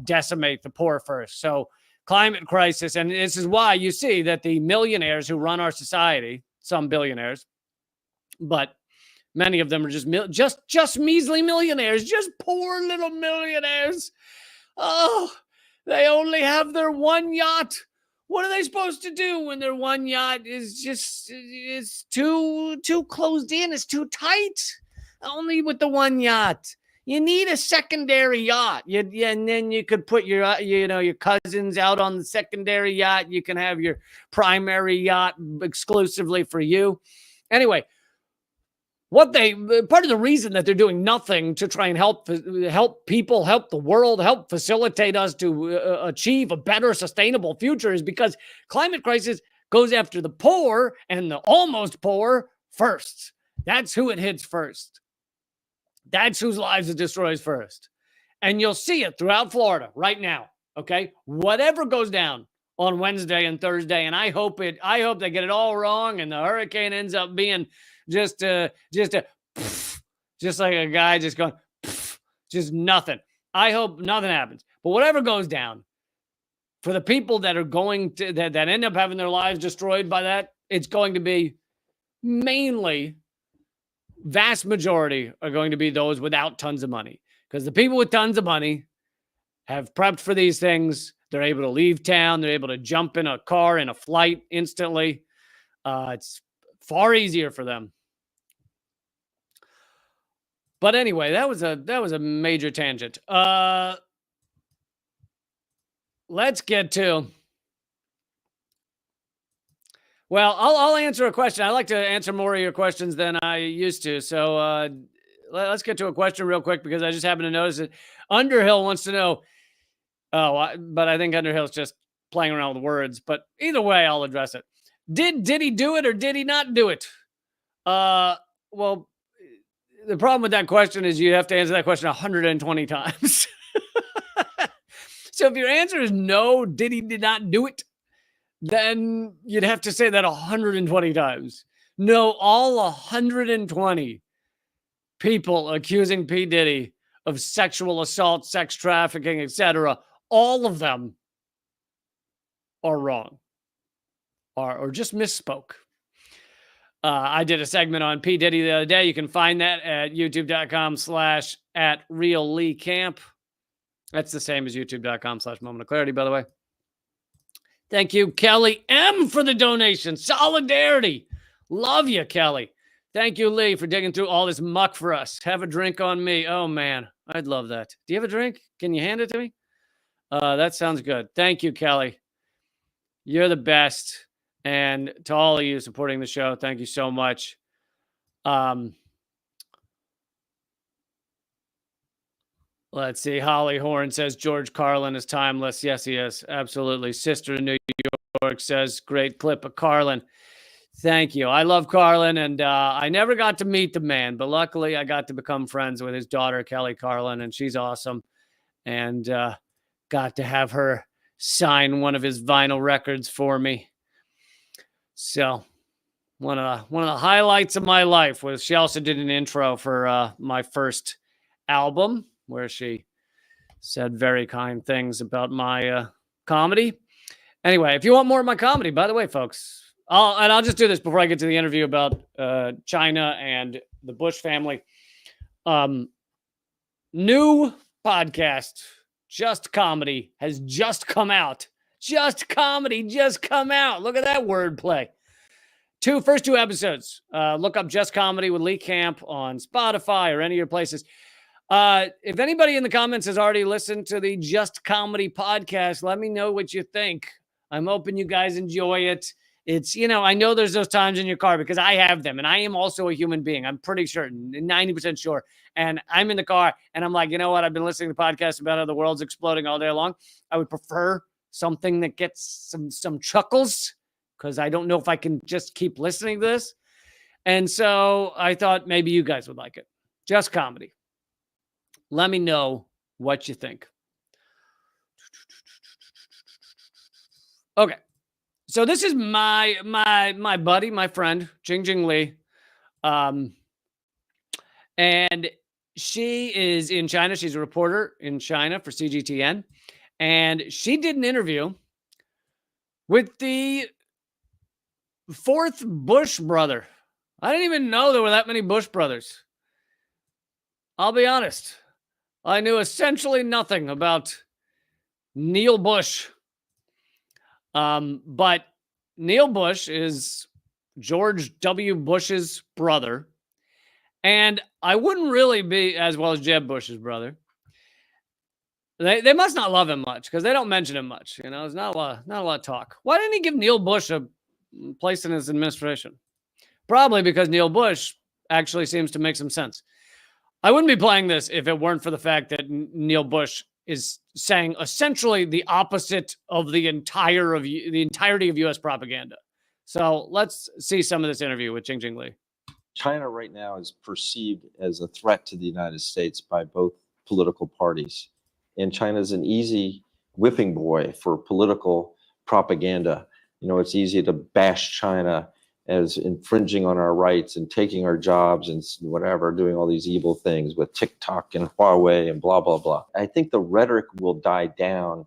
decimate the poor first. So climate crisis, and this is why you see that the millionaires who run our society, some billionaires, but many of them are just measly millionaires, just poor little millionaires. Oh, they only have their one yacht. What are they supposed to do when their one yacht is too closed in? It's too tight. Only with the one yacht. You need a secondary yacht. And then you could put your cousins out on the secondary yacht. You can have your primary yacht exclusively for you. Anyway, part of the reason that they're doing nothing to try and help people, help the world, help facilitate us to achieve a better sustainable future is because climate crisis goes after the poor and the almost poor first. That's who it hits first. That's whose lives it destroys first. And you'll see it throughout Florida right now. Okay. Whatever goes down on Wednesday and Thursday. And I hope they get it all wrong and the hurricane ends up being just like a guy just going, just nothing. I hope nothing happens. But whatever goes down, for the people that are going to, that end up having their lives destroyed by that, it's going to be mainly, vast majority are going to be those without tons of money. Because the people with tons of money have prepped for these things. They're able to leave town. They're able to jump in a car, in a flight instantly. It's far easier for them. But anyway, that was a major tangent. Let's get to. Well, I'll answer a question. I like to answer more of your questions than I used to. So let's get to a question real quick because I just happened to notice it. Underhill wants to know. But I think Underhill's just playing around with words. But either way, I'll address it. Did he do it or did he not do it? Well, the problem with that question is you have to answer that question 120 times. So if your answer is no, did not do it, then you'd have to say that 120 times. No, all 120 people accusing P. Diddy of sexual assault, sex trafficking, etc., all of them are wrong or just misspoke. I did a segment on P. Diddy the other day. You can find that at youtube.com/@realleecamp. That's the same as youtube.com/moment of clarity, by the way. Thank you, Kelly M, for the donation. Solidarity. Love you, Kelly. Thank you, Lee, for digging through all this muck for us. Have a drink on me. Oh, man. I'd love that. Do you have a drink? Can you hand it to me? That sounds good. Thank you, Kelly. You're the best. And to all of you supporting the show, thank you so much. Let's see. Holly Horn says George Carlin is timeless. Yes, he is. Absolutely. Sister in New York says great clip of Carlin. Thank you. I love Carlin, and I never got to meet the man, but luckily I got to become friends with his daughter, Kelly Carlin, and she's awesome. And got to have her sign one of his vinyl records for me. So one of the highlights of my life was she also did an intro for my first album where she said very kind things about my comedy. Anyway, if you want more of my comedy, by the way, folks, I'll just do this before I get to the interview about China and the Bush family. New podcast, Just Comedy, has just come out. Just Comedy just come out. Look at that wordplay. First two episodes. Look up Just Comedy with Lee Camp on Spotify or any of your places. If anybody in the comments has already listened to the Just Comedy podcast, let me know what you think. I'm hoping you guys enjoy it. It's, I know there's those times in your car because I have them and I am also a human being. I'm pretty sure, 90% sure. And I'm in the car and I'm like, you know what? I've been listening to podcasts about how the world's exploding all day long. I would prefer something that gets some chuckles because I don't know if I can just keep listening to this. And so I thought maybe you guys would like it. Just comedy. Let me know what you think. Okay. So this is my buddy, my friend, Jing Li. And she is in China. She's a reporter in China for CGTN. And she did an interview with the fourth Bush brother. I didn't even know there were that many Bush brothers. I'll be honest. I knew essentially nothing about Neil Bush. But Neil Bush is George W. Bush's brother. And I wouldn't really be as well as Jeb Bush's brother. They must not love him much because they don't mention him much. There's not a lot of talk. Why didn't he give Neil Bush a place in his administration? Probably because Neil Bush actually seems to make some sense. I wouldn't be playing this if it weren't for the fact that Neil Bush is saying essentially the opposite of the entirety of U.S. propaganda. So let's see some of this interview with Jing Li. China right now is perceived as a threat to the United States by both political parties. And China is an easy whipping boy for political propaganda. It's easy to bash China as infringing on our rights and taking our jobs and whatever, doing all these evil things with TikTok and Huawei and blah, blah, blah. I think the rhetoric will die down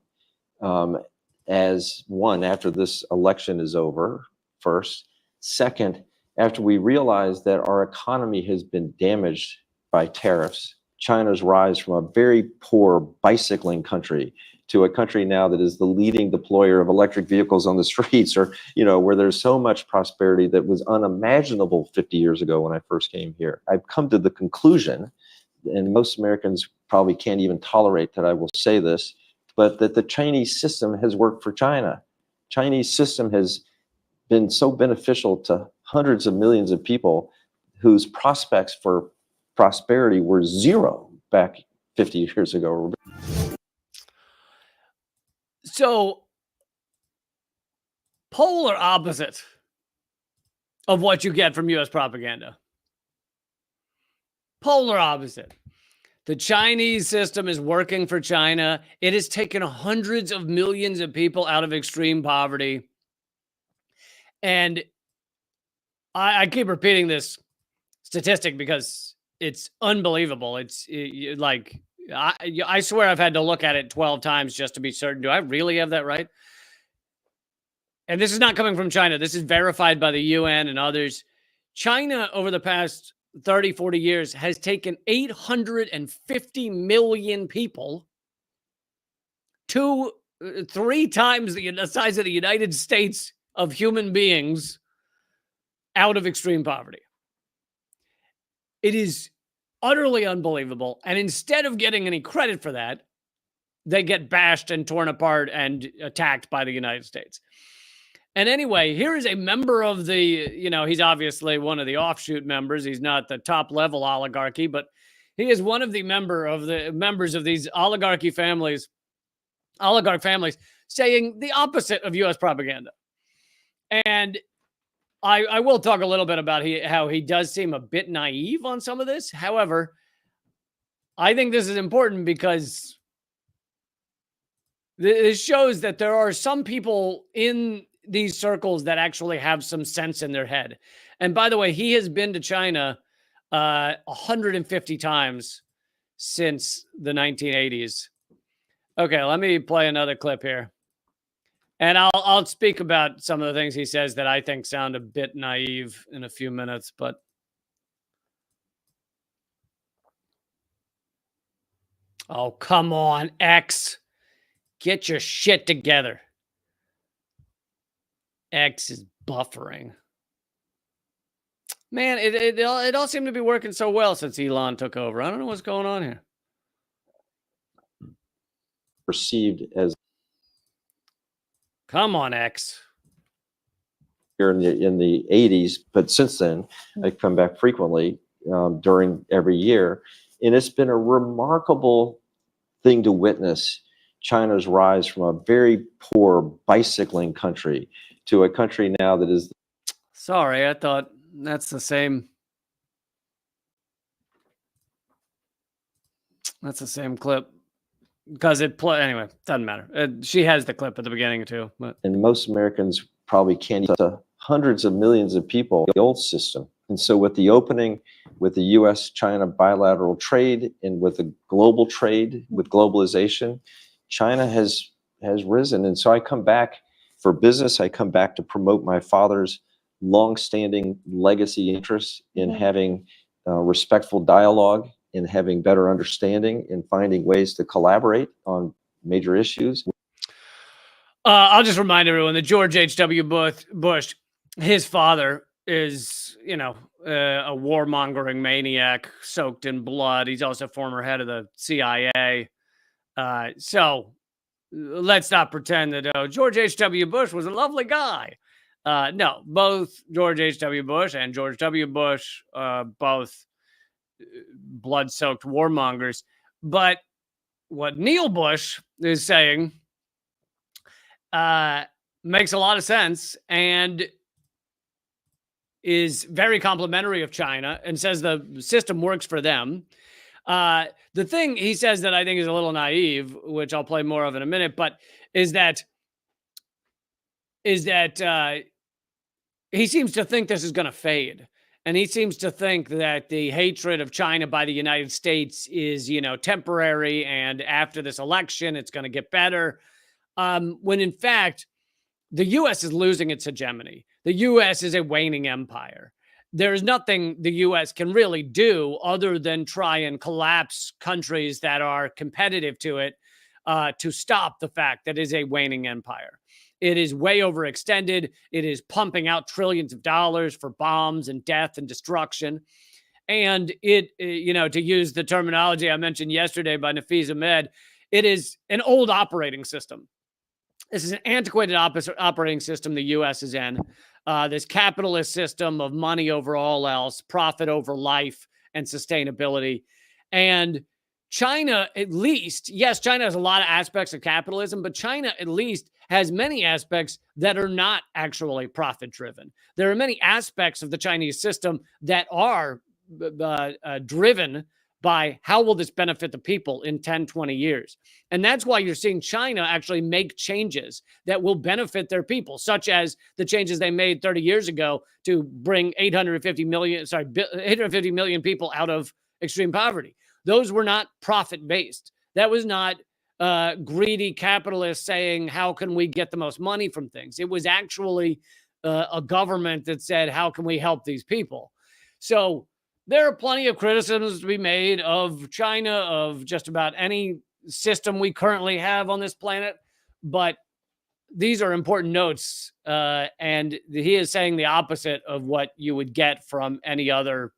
as one, after this election is over, first. Second, after we realize that our economy has been damaged by tariffs, China's rise from a very poor bicycling country to a country now that is the leading deployer of electric vehicles on the streets, or, where there's so much prosperity that was unimaginable 50 years ago when I first came here. I've come to the conclusion, and most Americans probably can't even tolerate that I will say this, but that the Chinese system has worked for China. Chinese system has been so beneficial to hundreds of millions of people whose prospects for prosperity were zero back 50 years ago. So, polar opposite of what you get from U.S. propaganda. Polar opposite. The Chinese system is working for China. It has taken hundreds of millions of people out of extreme poverty. And I keep repeating this statistic because it's unbelievable. It's like, I swear I've had to look at it 12 times just to be certain. Do I really have that right? And this is not coming from China. This is verified by the UN and others. China, over the past 30, 40 years, has taken 850 million people to 3 times the size of the United States of human beings out of extreme poverty. It is utterly unbelievable. And instead of getting any credit for that, they get bashed and torn apart and attacked by the United States. And anyway, here is a member of the, he's obviously one of the offshoot members. He's not the top level oligarchy, but he is one of the members of these oligarch families saying the opposite of U.S. propaganda. And I will talk a little bit about how he does seem a bit naive on some of this. However, I think this is important because this shows that there are some people in these circles that actually have some sense in their head. And by the way, he has been to China 150 times since the 1980s. Okay, let me play another clip here. And I'll speak about some of the things he says that I think sound a bit naive in a few minutes, but oh, come on, X. Get your shit together. X is buffering. Man, it all seemed to be working so well since Elon took over. I don't know what's going on here. Perceived as... Come on, X. here in the 80s, but since then I come back frequently during every year, and it's been a remarkable thing to witness China's rise from a very poor bicycling country to a country now that is. Sorry, I thought that's the same. That's the same clip because anyway, doesn't matter. She has the clip at the beginning too. But. And most Americans probably can't eat hundreds of millions of people in the old system. And so with the opening, with the U.S.-China bilateral trade and with the global trade, with globalization, China has risen. And so I come back for business. I come back to promote my father's longstanding legacy interests in having respectful dialogue, in having better understanding, in finding ways to collaborate on major issues. I'll just remind everyone that George H.W. Bush, his father is, a warmongering maniac soaked in blood. He's also former head of the CIA. So let's not pretend that George H.W. Bush was a lovely guy. No, both George H.W. Bush and George W. Bush, both blood-soaked warmongers. But what Neil Bush is saying makes a lot of sense and is very complimentary of China and says the system works for them. The thing he says that I think is a little naive, which I'll play more of in a minute, but is that he seems to think this is going to fade. And he seems to think that the hatred of China by the United States is, temporary. And after this election, it's going to get better. When in fact, the U.S. is losing its hegemony. The U.S. is a waning empire. There is nothing the U.S. can really do other than try and collapse countries that are competitive to it to stop the fact that it is a waning empire. It is way overextended. It is pumping out trillions of dollars for bombs and death and destruction. And it, to use the terminology I mentioned yesterday by Nafeez Ahmed, it is an old operating system. This is an antiquated operating system the U.S. is in. This capitalist system of money over all else, profit over life, and sustainability. And China, at least, yes, China has a lot of aspects of capitalism, but China, at least, has many aspects that are not actually profit-driven. There are many aspects of the Chinese system that are driven by how will this benefit the people in 10, 20 years. And that's why you're seeing China actually make changes that will benefit their people, such as the changes they made 30 years ago to bring 850 million people out of extreme poverty. Those were not profit-based. That was not greedy capitalists saying, how can we get the most money from things? It was actually a government that said, how can we help these people? So there are plenty of criticisms to be made of China, of just about any system we currently have on this planet. But these are important notes. And he is saying the opposite of what you would get from any other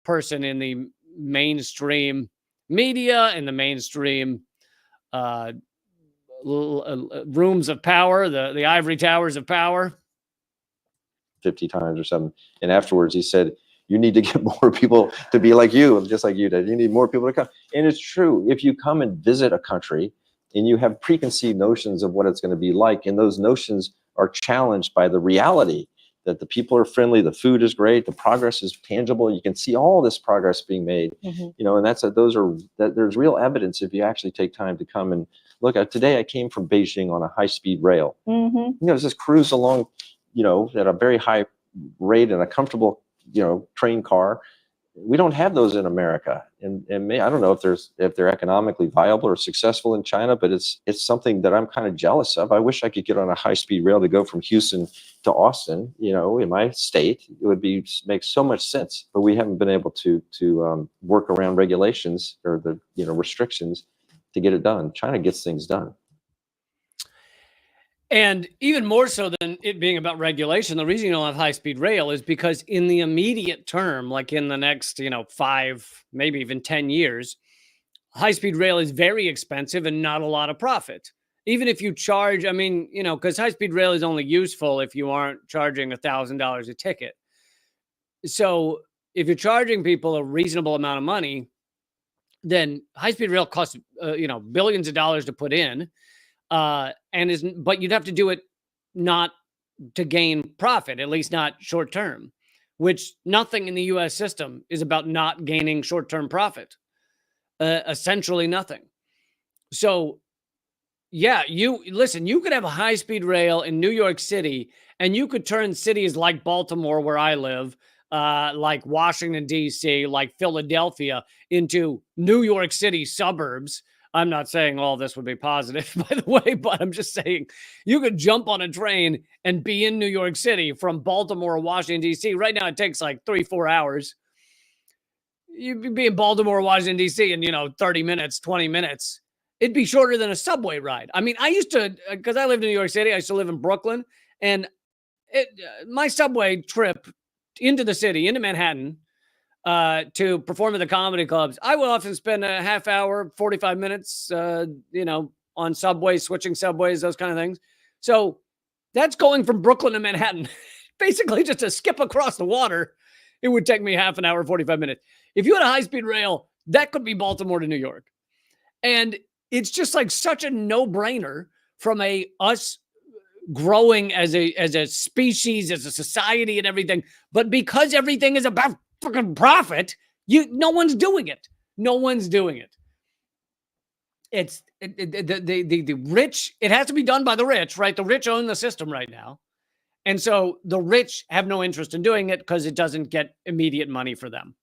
person in the mainstream media, in the mainstream rooms of power, the ivory towers of power. 50 times or something. And afterwards he said, you need to get more people to be like you, just like you did. You need more people to come. And it's true. If you come and visit a country and you have preconceived notions of what it's going to be like, and those notions are challenged by the reality that the people are friendly, the food is great, the progress is tangible. You can see all this progress being made, and there's real evidence if you actually take time to come and look at. Today I came from Beijing on a high-speed rail. Just cruise along, at a very high rate in a comfortable, train car. We don't have those in America, and I don't know if they're economically viable or successful in China, but it's something that I'm kind of jealous of. I wish I could get on a high-speed rail to go from Houston to Austin, in my state. It would make so much sense, but we haven't been able to work around regulations or the restrictions to get it done. China gets things done. And even more so than it being about regulation, the reason you don't have high-speed rail is because in the immediate term, like in the next, 5, maybe even 10 years, high-speed rail is very expensive and not a lot of profit. even if you charge, I mean, you know, because high-speed rail is only useful if you aren't charging $1,000 a ticket. So if you're charging people a reasonable amount of money, then high-speed rail costs, you know, billions of dollars to put in, but you'd have to do it not to gain profit, at least not short-term, which nothing in the U.S. system is about not gaining short-term profit, essentially nothing. So yeah, you could have a high-speed rail in New York City, and you could turn cities like Baltimore, where I live, like Washington, D.C., like Philadelphia, into New York City suburbs. I'm not saying all this would be positive, by the way, but I'm just saying you could jump on a train and be in New York City from Baltimore or Washington, D.C. Right now, it takes like 3-4 hours. You'd be in Baltimore or Washington, D.C. in, 30 minutes, 20 minutes. It'd be shorter than a subway ride. I mean, I used to, because I lived in New York City, I used to live in Brooklyn, and my subway trip into the city, into Manhattan, to perform at the comedy clubs, I would often spend a half hour, 45 minutes, on subways, switching subways, those kind of things. So that's going from Brooklyn to Manhattan. Basically, just to skip across the water, it would take me half an hour, 45 minutes. If you had a high-speed rail, that could be Baltimore to New York. And it's just like such a no-brainer from us growing as a species, as a society and everything. But because everything is about fucking profit, no one's doing it. No one's doing it. It's the rich. It has to be done by the rich, right? The rich own the system right now. And so the rich have no interest in doing it because it doesn't get immediate money for them.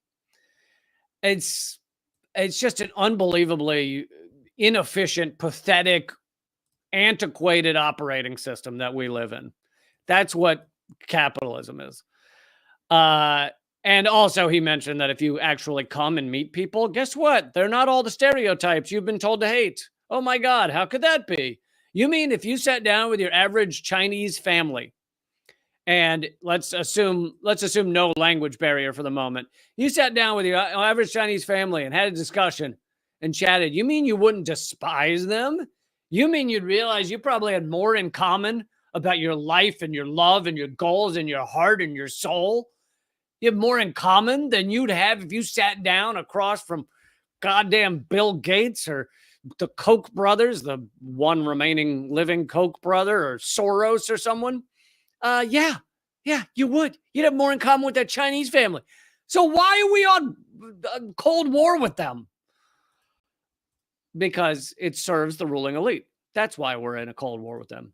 It's just an unbelievably inefficient, pathetic, antiquated operating system that we live in. That's what capitalism is. And also he mentioned that if you actually come and meet people, guess what? They're not all the stereotypes you've been told to hate. Oh my God, how could that be? You mean if you sat down with your average Chinese family, and let's assume no language barrier for the moment. You sat down with your average Chinese family and had a discussion and chatted. You mean you wouldn't despise them? You mean you'd realize you probably had more in common about your life and your love and your goals and your heart and your soul? You have more in common than you'd have if you sat down across from goddamn Bill Gates or the Koch brothers, the one remaining living Koch brother, or Soros or someone. Yeah, you would. You'd have more in common with that Chinese family. So why are we on Cold War with them? Because it serves the ruling elite. That's why we're in a Cold War with them.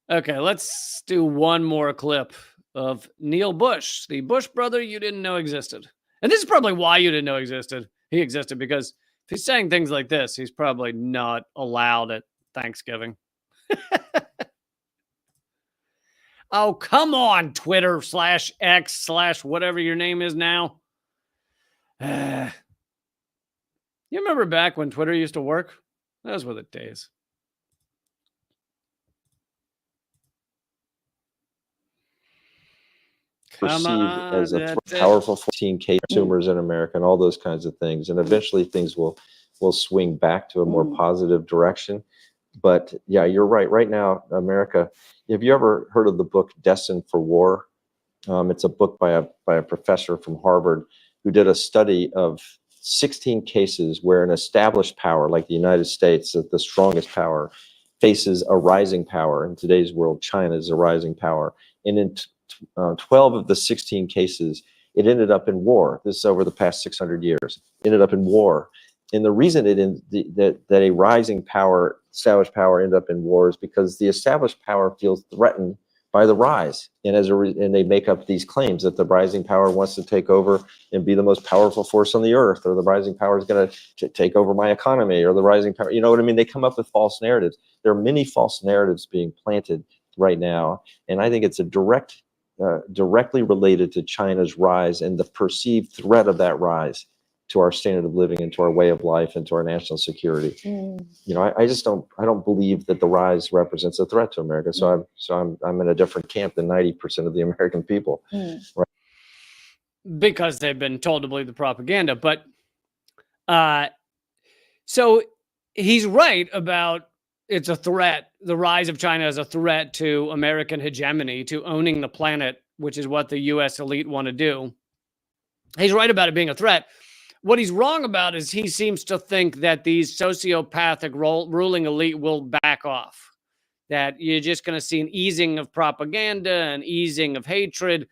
Okay, let's do one more clip of Neil Bush, the Bush brother you didn't know existed. And this is probably why you didn't know he existed, because if he's saying things like this, he's probably not allowed at Thanksgiving. Oh, come on, Twitter /X/ whatever your name is now. You remember back when Twitter used to work? Those were the days. Perceived as a powerful 14K consumers in America and all those kinds of things. And eventually things will swing back to a more positive direction. But yeah, you're right. Right now, America, have you ever heard of the book Destined for War? It's a book by a professor from Harvard who did a study of 16 cases where an established power like the United States, the strongest power, faces a rising power. In today's world, China is a rising power. And in 12 of the 16 cases, it ended up in war. This is over the past 600 years. It ended up in war. And the reason that a rising power, established power, ended up in war is because the established power feels threatened by the rise, and and they make up these claims that the rising power wants to take over and be the most powerful force on the earth, or the rising power is going to take over my economy, or the rising power. You know what I mean? They come up with false narratives. There are many false narratives being planted right now, and I think it's directly related to China's rise and the perceived threat of that rise to our standard of living and to our way of life and to our national security. You know, I don't believe that the rise represents a threat to America. So I'm in a different camp than 90% of the American people. Right? Because they've been told to believe the propaganda. But so he's right about it's a threat. The rise of China is a threat to American hegemony, to owning the planet, which is what the U.S. elite want to do. He's right about it being a threat. What he's wrong about is he seems to think that these sociopathic ruling elite will back off, that you're just going to see an easing of propaganda, an easing of hatred.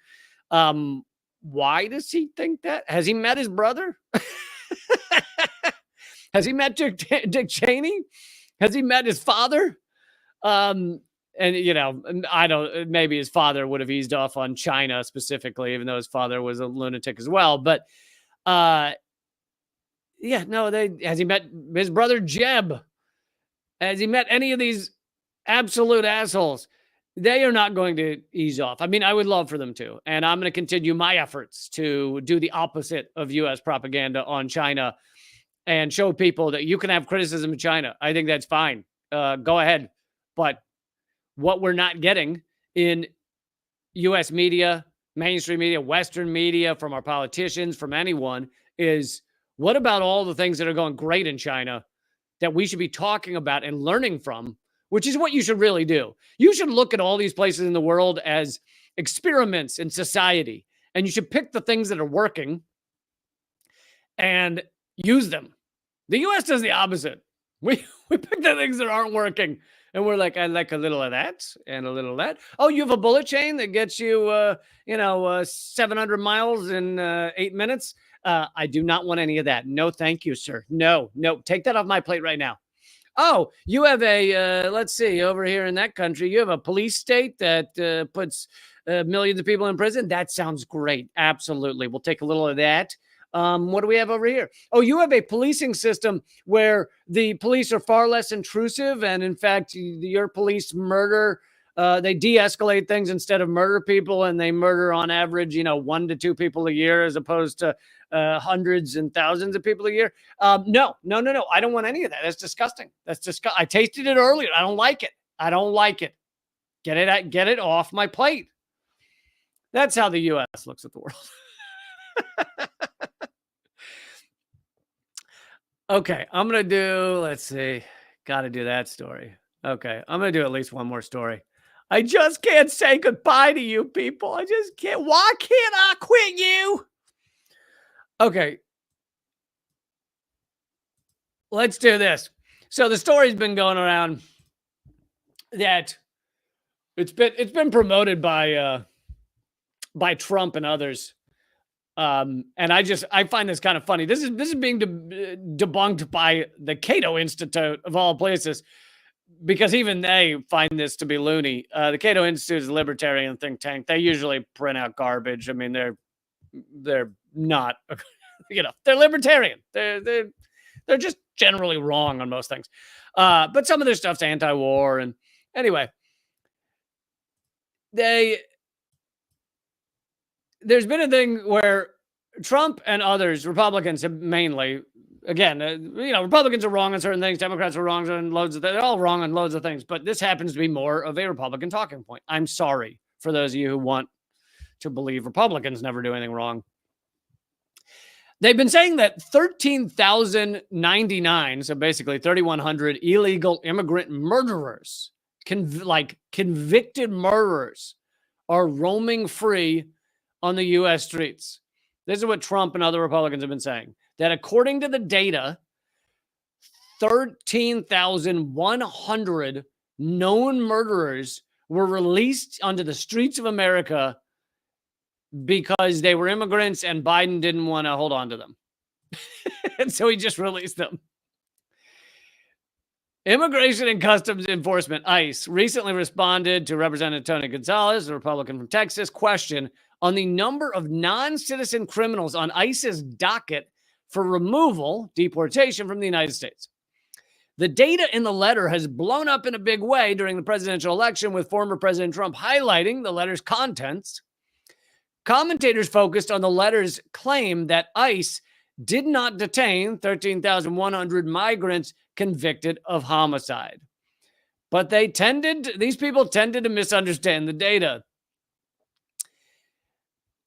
Why does he think that? Has he met his brother? Has he met Dick Cheney? Has he met his father? And, you know, I don't, maybe his father would have eased off on China specifically, even though his father was a lunatic as well. But, yeah, no, has he met his brother Jeb? Has he met any of these absolute assholes? They are not going to ease off. I mean, I would love for them to. And I'm going to continue my efforts to do the opposite of U.S. propaganda on China and show people that you can have criticism of China. I think that's fine. Go ahead. But what we're not getting in U.S. media, mainstream media, Western media, from our politicians, from anyone, is what about all the things that are going great in China that we should be talking about and learning from, which is what you should really do. You should look at all these places in the world as experiments in society, and you should pick the things that are working and use them. The U.S. does the opposite. We pick the things that aren't working, and we're like, I like a little of that and a little of that. Oh, you have a bullet chain that gets you, 700 miles in 8 minutes. I do not want any of that. No, thank you, sir. No, take that off my plate right now. Oh, you have a, let's see, over here in that country, you have a police state that puts millions of people in prison. That sounds great. Absolutely. We'll take a little of that. What do we have over here? Oh, you have a policing system where the police are far less intrusive. And in fact, your police murder, they de-escalate things instead of murder people. And they murder on average, 1 to 2 people a year, as opposed to hundreds and thousands of people a year. No. I don't want any of that. That's disgusting. I tasted it earlier. I don't like it. Get it off my plate. That's how the U.S. looks at the world. Okay, I'm going to do, let's see, got to do that story. Okay, I'm going to do at least one more story. I just can't say goodbye to you people. I just can't. Why can't I quit you? Okay, let's do this. So the story's been going around that it's been promoted by Trump and others. And I find this kind of funny. This is being debunked by the Cato Institute of all places, because even they find this to be loony. The Cato Institute is a libertarian think tank. They usually print out garbage. I mean, they're not, they're libertarian. They're just generally wrong on most things. But some of their stuff's anti-war. And anyway, there's been a thing where Trump and others, Republicans mainly, again, Republicans are wrong on certain things. Democrats are wrong on loads of things. They're all wrong on loads of things. But this happens to be more of a Republican talking point. I'm sorry for those of you who want to believe Republicans never do anything wrong. They've been saying that 13,099, so basically 3,100 illegal immigrant murderers, convicted murderers, are roaming free on the U.S. streets. This is what Trump and other Republicans have been saying, that according to the data, 13,100 known murderers were released onto the streets of America because they were immigrants and Biden didn't want to hold on to them. And so he just released them. Immigration and Customs Enforcement, ICE, recently responded to Representative Tony Gonzalez, a Republican from Texas, question on the number of non-citizen criminals on ICE's docket for removal, deportation from the United States. The data in the letter has blown up in a big way during the presidential election, with former President Trump highlighting the letter's contents. Commentators focused on the letter's claim that ICE did not detain 13,100 migrants convicted of homicide. But these people tended to misunderstand the data.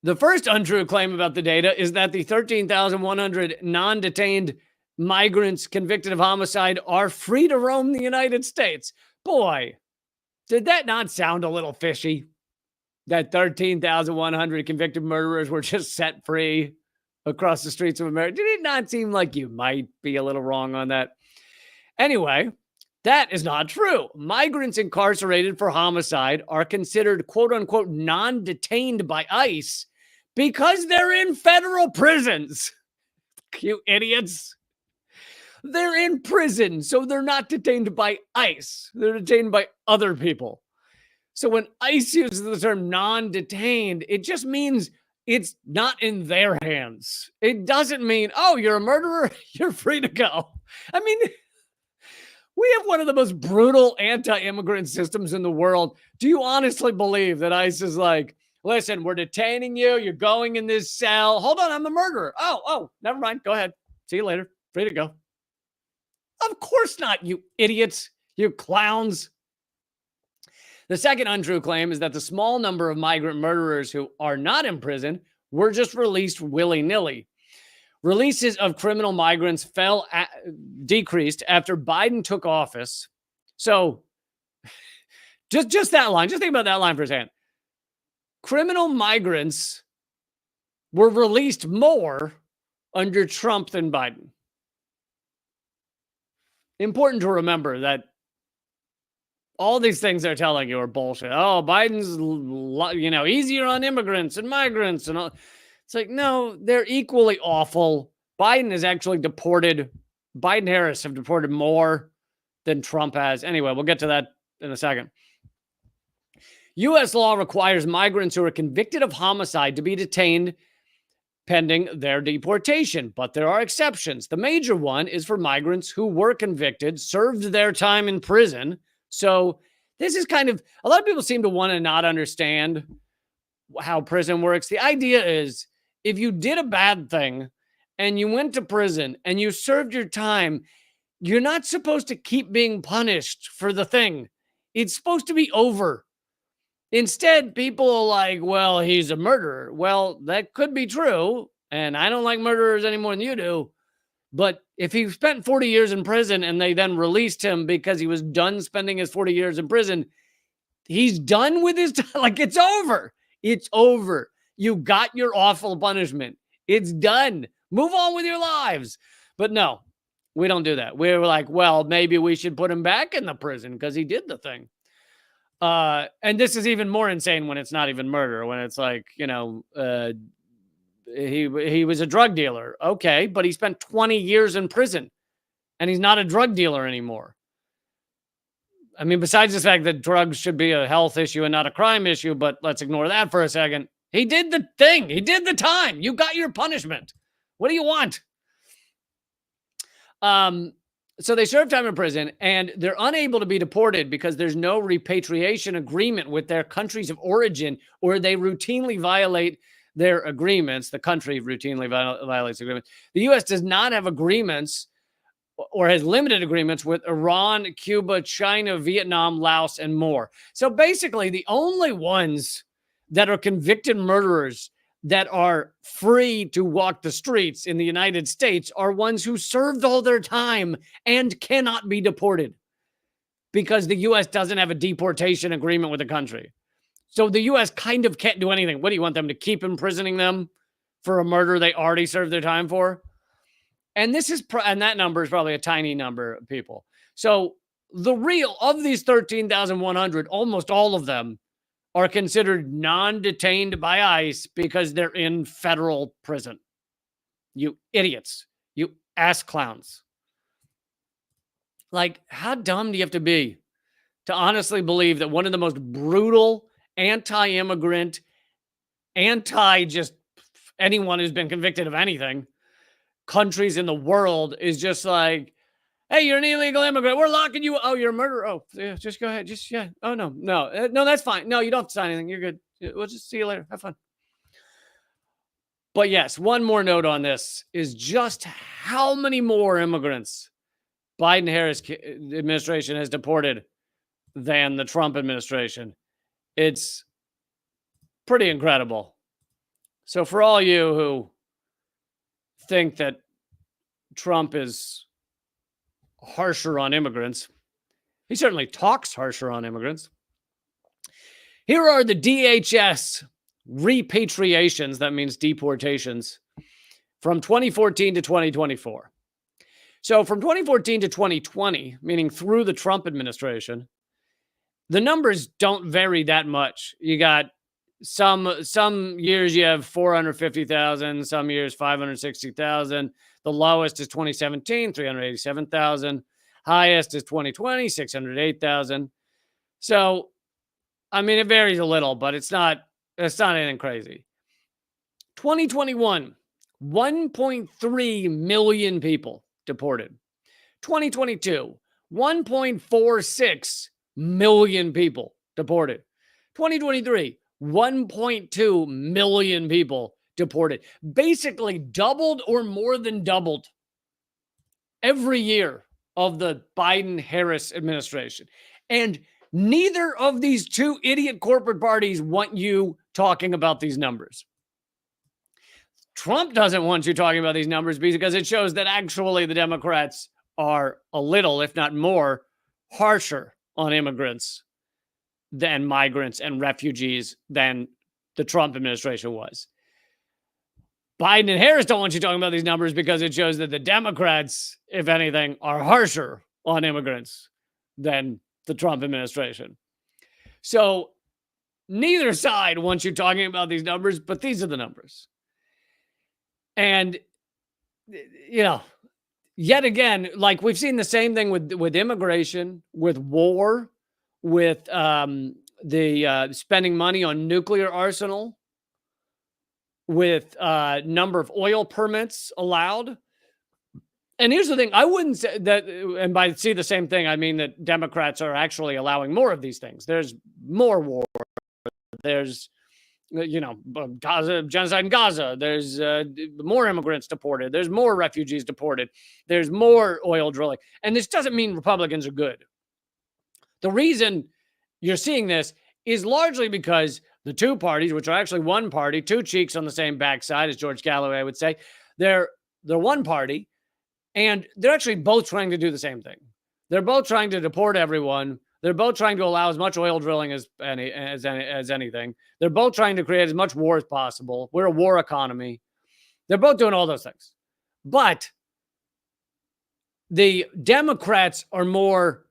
The first untrue claim about the data is that the 13,100 non-detained migrants convicted of homicide are free to roam the United States. Boy, did that not sound a little fishy? That 13,100 convicted murderers were just set free across the streets of America. Did it not seem like you might be a little wrong on that? Anyway, that is not true. Migrants incarcerated for homicide are considered quote unquote non-detained by ICE because they're in federal prisons. You idiots. They're in prison, so they're not detained by ICE. They're detained by other people. So when ICE uses the term non-detained, it just means it's not in their hands. It doesn't mean, oh, you're a murderer, you're free to go. I mean, we have one of the most brutal anti-immigrant systems in the world. Do you honestly believe that ICE is like, listen, we're detaining you, you're going in this cell. Hold on, I'm the murderer. Oh, never mind. Go ahead. See you later. Free to go. Of course not, you idiots, you clowns. The second untrue claim is that the small number of migrant murderers who are not in prison were just released willy-nilly. Releases of criminal migrants decreased after Biden took office. So just that line, just think about that line for a second. Criminal migrants were released more under Trump than Biden. Important to remember that all these things they're telling you are bullshit. Oh, Biden's, easier on immigrants and migrants and all. It's like, no, they're equally awful. Biden has actually deported, Biden-Harris have deported more than Trump has. Anyway, we'll get to that in a second. U.S. law requires migrants who are convicted of homicide to be detained pending their deportation, but there are exceptions. The major one is for migrants who were convicted, served their time in prison. So this is kind of, a lot of people seem to want to not understand how prison works. The idea is if you did a bad thing and you went to prison and you served your time, you're not supposed to keep being punished for the thing. It's supposed to be over. Instead, people are like, well, he's a murderer. Well, that could be true. And I don't like murderers any more than you do. But if he spent 40 years in prison and they then released him because he was done spending his 40 years in prison, he's done with his time. Like, it's over. It's over. You got your awful punishment. It's done. Move on with your lives. But no, we don't do that. We're like, well, maybe we should put him back in the prison because he did the thing. And this is even more insane when it's not even murder, when it's like, he was a drug dealer. Okay, but he spent 20 years in prison and he's not a drug dealer anymore. I mean, besides the fact that drugs should be a health issue and not a crime issue, but let's ignore that for a second. He did the thing. He did the time. You got your punishment. What do you want? So they serve time in prison and they're unable to be deported because there's no repatriation agreement with their countries of origin, or they routinely violate their agreements. The country routinely violates agreements. The U.S. does not have agreements or has limited agreements with Iran, Cuba, China, Vietnam, Laos, and more. So basically, the only ones that are convicted murderers that are free to walk the streets in the United States are ones who served all their time and cannot be deported because the U.S. doesn't have a deportation agreement with the country. So the U.S. kind of can't do anything. What do you want them to keep imprisoning them for a murder they already served their time for? And and that number is probably a tiny number of people. So the real of these 13,100, almost all of them are considered non-detained by ICE because they're in federal prison. You idiots. You ass clowns. Like, how dumb do you have to be to honestly believe that one of the most brutal, anti-immigrant, just anyone who's been convicted of anything, countries in the world is just like, hey, you're an illegal immigrant. We're locking you. Oh, you're a murderer. Oh, yeah, just go ahead. Just, yeah. Oh, no, that's fine. No, you don't have to sign anything. You're good. We'll just see you later. Have fun. But yes, one more note on this is just how many more immigrants Biden-Harris administration has deported than the Trump administration. It's pretty incredible. So for all you who think that Trump is harsher on immigrants. He certainly talks harsher on immigrants. Here are the DHS repatriations, that means deportations, from 2014 to 2024. So from 2014 to 2020, meaning through the Trump administration, the numbers don't vary that much. You got some years you have 450,000, some years 560,000. The lowest is 2017, 387,000. Highest is 2020, 608,000. So, I mean, it varies a little, but it's not anything crazy. 2021, 1.3 million people deported. 2022, 1.46 million people deported. 2023, 1.2 million people deported. Basically doubled or more than doubled every year of the Biden-Harris administration. And neither of these two idiot corporate parties want you talking about these numbers. Trump doesn't want you talking about these numbers because it shows that actually the Democrats are a little, if not more, harsher on immigrants than migrants and refugees than the Trump administration was. Biden and Harris don't want you talking about these numbers because it shows that the Democrats, if anything, are harsher on immigrants than the Trump administration. So neither side wants you talking about these numbers, but these are the numbers. And, you know, yet again, like we've seen the same thing with immigration, with war, with the spending money on nuclear arsenal, with number of oil permits allowed. And here's the thing, I wouldn't say that, and by see the same thing, I mean that Democrats are actually allowing more of these things. There's more war. There's, you know, Gaza, genocide in Gaza. There's more immigrants deported. There's more refugees deported. There's more oil drilling. And this doesn't mean Republicans are good. The reason you're seeing this is largely because the two parties, which are actually one party, two cheeks on the same backside, as George Galloway would say, they're one party, and they're actually both trying to do the same thing. They're both trying to deport everyone. They're both trying to allow as much oil drilling as anything. They're both trying to create as much war as possible. We're a war economy. They're both doing all those things. But the Democrats are more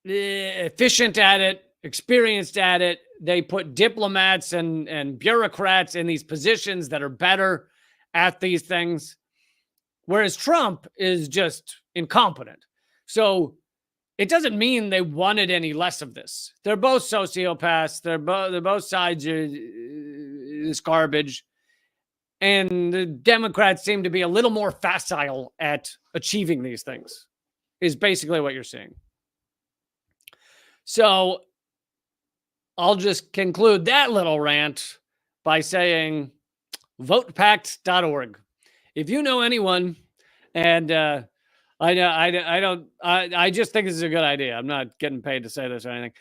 efficient at it, experienced at it. They put diplomats and bureaucrats in these positions that are better at these things. Whereas Trump is just incompetent. So it doesn't mean they wanted any less of this. They're both sociopaths. They're both sides are this garbage. And the Democrats seem to be a little more facile at achieving these things, is basically what you're seeing. So I'll just conclude that little rant by saying votepact.org. If you know anyone, and I just think this is a good idea. I'm not getting paid to say this or anything.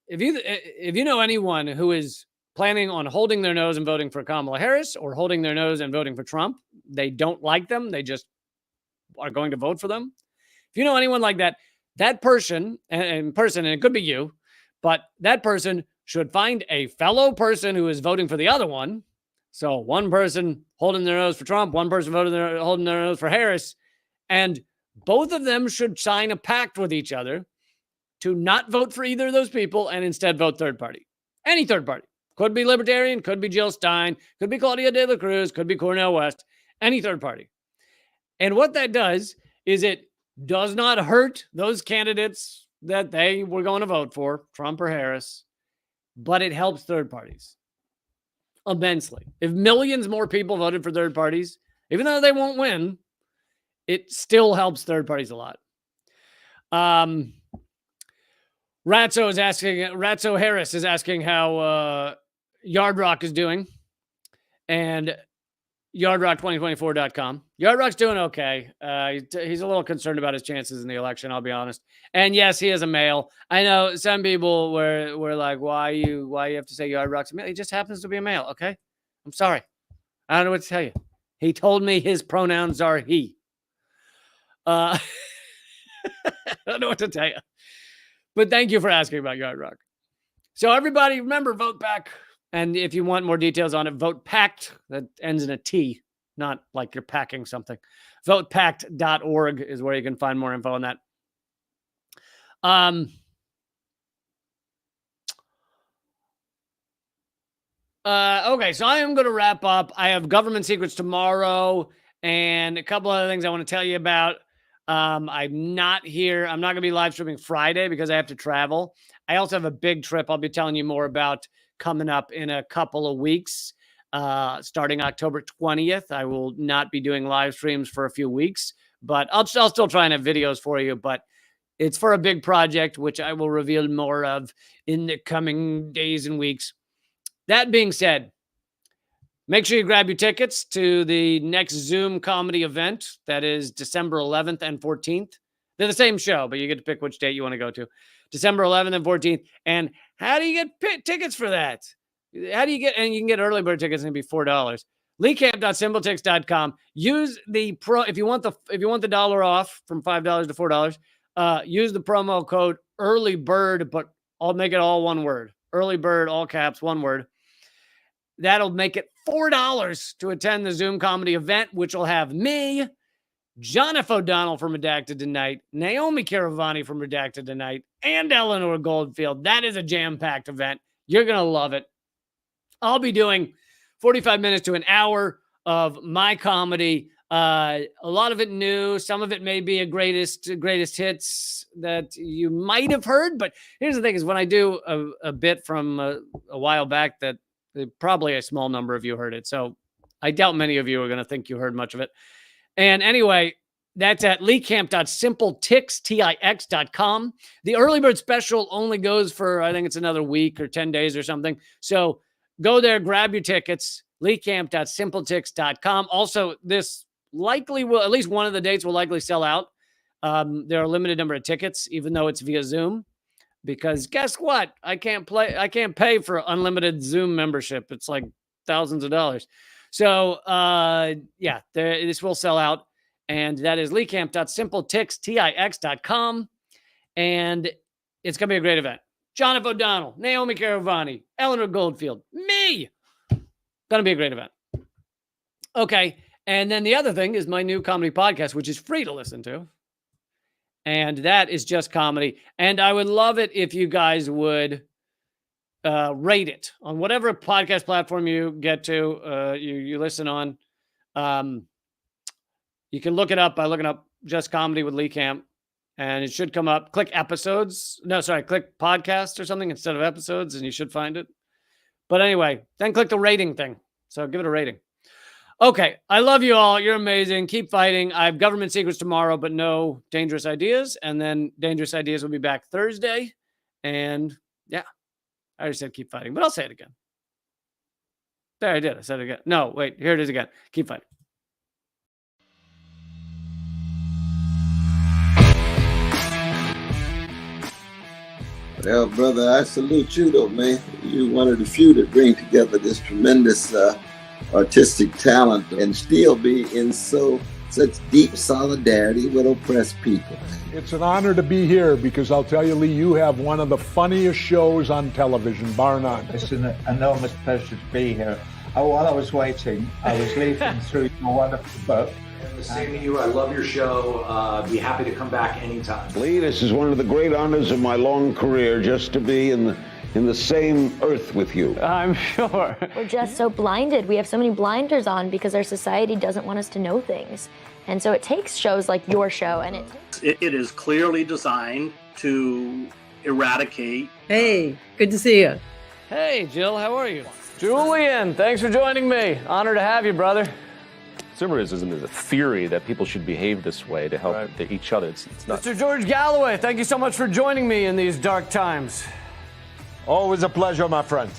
If you know anyone who is planning on holding their nose and voting for Kamala Harris or holding their nose and voting for Trump, they don't like them. They just are going to vote for them. If you know anyone like that, that person, and it could be you, but that person should find a fellow person who is voting for the other one. So one person holding their nose for Trump, one person holding their nose for Harris, and both of them should sign a pact with each other to not vote for either of those people and instead vote third party. Any third party. Could be Libertarian, could be Jill Stein, could be Claudia de la Cruz, could be Cornel West, any third party. And what that does is it does not hurt those candidates that they were going to vote for, Trump or Harris, but it helps third parties immensely. If millions more people voted for third parties, even though they won't win, it still helps third parties a lot. Ratso Harris is asking how Yard Rock is doing, and yardrock2024.com. Yard Rock's doing okay. He's a little concerned about his chances in the election, I'll be honest. And yes, he is a male. I know some people were like, why you have to say Yard Rock's a male? He just happens to be a male, okay? I'm sorry. I don't know what to tell you. He told me his pronouns are he. I don't know what to tell you. But thank you for asking about Yacht Rock. So everybody, remember, vote PAC. And if you want more details on it, vote PACT. That ends in a T, not like you're packing something. VotePACT.org is where you can find more info on that. Okay, so I am going to wrap up. I have government secrets tomorrow and a couple other things I want to tell you about. I'm not here. I'm not going to be live streaming Friday because I have to travel. I also have a big trip I'll be telling you more about coming up in a couple of weeks. Starting October 20th, I will not be doing live streams for a few weeks, but I'll still try and have videos for you, but it's for a big project, which I will reveal more of in the coming days and weeks. That being said, make sure you grab your tickets to the next Zoom comedy event. That is December 11th and 14th. They're the same show, but you get to pick which date you want to go to. December 11th and 14th. And how do you get tickets for that? How do you get, and you can get early bird tickets and it'll be $4. LeeCamp.simpletix.com. Use the if you want the dollar off from $5 to $4, use the promo code earlybird, but I'll make it all one word. Earlybird, all caps, one word. That'll make it $4 to attend the Zoom comedy event, which will have me, John F. O'Donnell from Redacted Tonight, Naomi Caravani from Redacted Tonight, and Eleanor Goldfield. That is a jam-packed event. You're going to love it. I'll be doing 45 minutes to an hour of my comedy. A lot of it new. Some of it may be a greatest hits that you might have heard. But here's the thing is when I do a bit from a while back that probably a small number of you heard it. So I doubt many of you are going to think you heard much of it. And anyway, that's at leecamp.simpletix.com. The early bird special only goes for, I think it's another week or 10 days or something. So go there, grab your tickets, leecamp.simpletix.com. Also, this likely will, at least one of the dates will likely sell out. There are a limited number of tickets, even though it's via Zoom. Because guess what? I can't pay for unlimited Zoom membership. It's like thousands of dollars. So, yeah, this will sell out. And that is leecamp.simpletix.com. And it's going to be a great event. John F. O'Donnell, Naomi Caravani, Eleanor Goldfield, me. Going to be a great event. Okay. And then the other thing is my new comedy podcast, which is free to listen to. And that is just comedy. And I would love it if you guys would rate it on whatever podcast platform you get to, you listen on. You can look it up by looking up Just Comedy with Lee Camp, and it should come up. Click episodes. No, sorry, click podcast or something instead of episodes, and you should find it. But anyway, then click the rating thing. So give it a rating. Okay, I love you all. You're amazing. Keep fighting. I have government secrets tomorrow, but no dangerous ideas. And then dangerous ideas will be back Thursday. And yeah, I already said keep fighting, but I'll say it again. There, I did. I said it again. No, wait, here it is again. Keep fighting. Well, brother, I salute you, though, man. You're one of the few that bring together this tremendous artistic talent and still be in such deep solidarity with oppressed people. It's an honor to be here because I'll tell you, Lee, you have one of the funniest shows on television, bar none. It's an enormous pleasure to be here. While I was waiting, I was leafing through your wonderful book. The same to you. I love your show. Be happy to come back anytime. Lee, this is one of the great honors of my long career, just to be in the same earth with you. I'm sure. We're just so blinded. We have so many blinders on because our society doesn't want us to know things. And so it takes shows like your show, and it is clearly designed to eradicate. Hey, good to see you. Hey, Jill, how are you? Julian, thanks for joining me. Honor to have you, brother. Consumerism is a theory that people should behave this way to help each other. It's not. Mr. George Galloway, thank you so much for joining me in these dark times. Always a pleasure, my friend.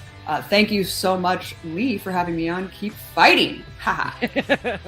Thank you so much, Lee, for having me on. Keep fighting. Ha ha.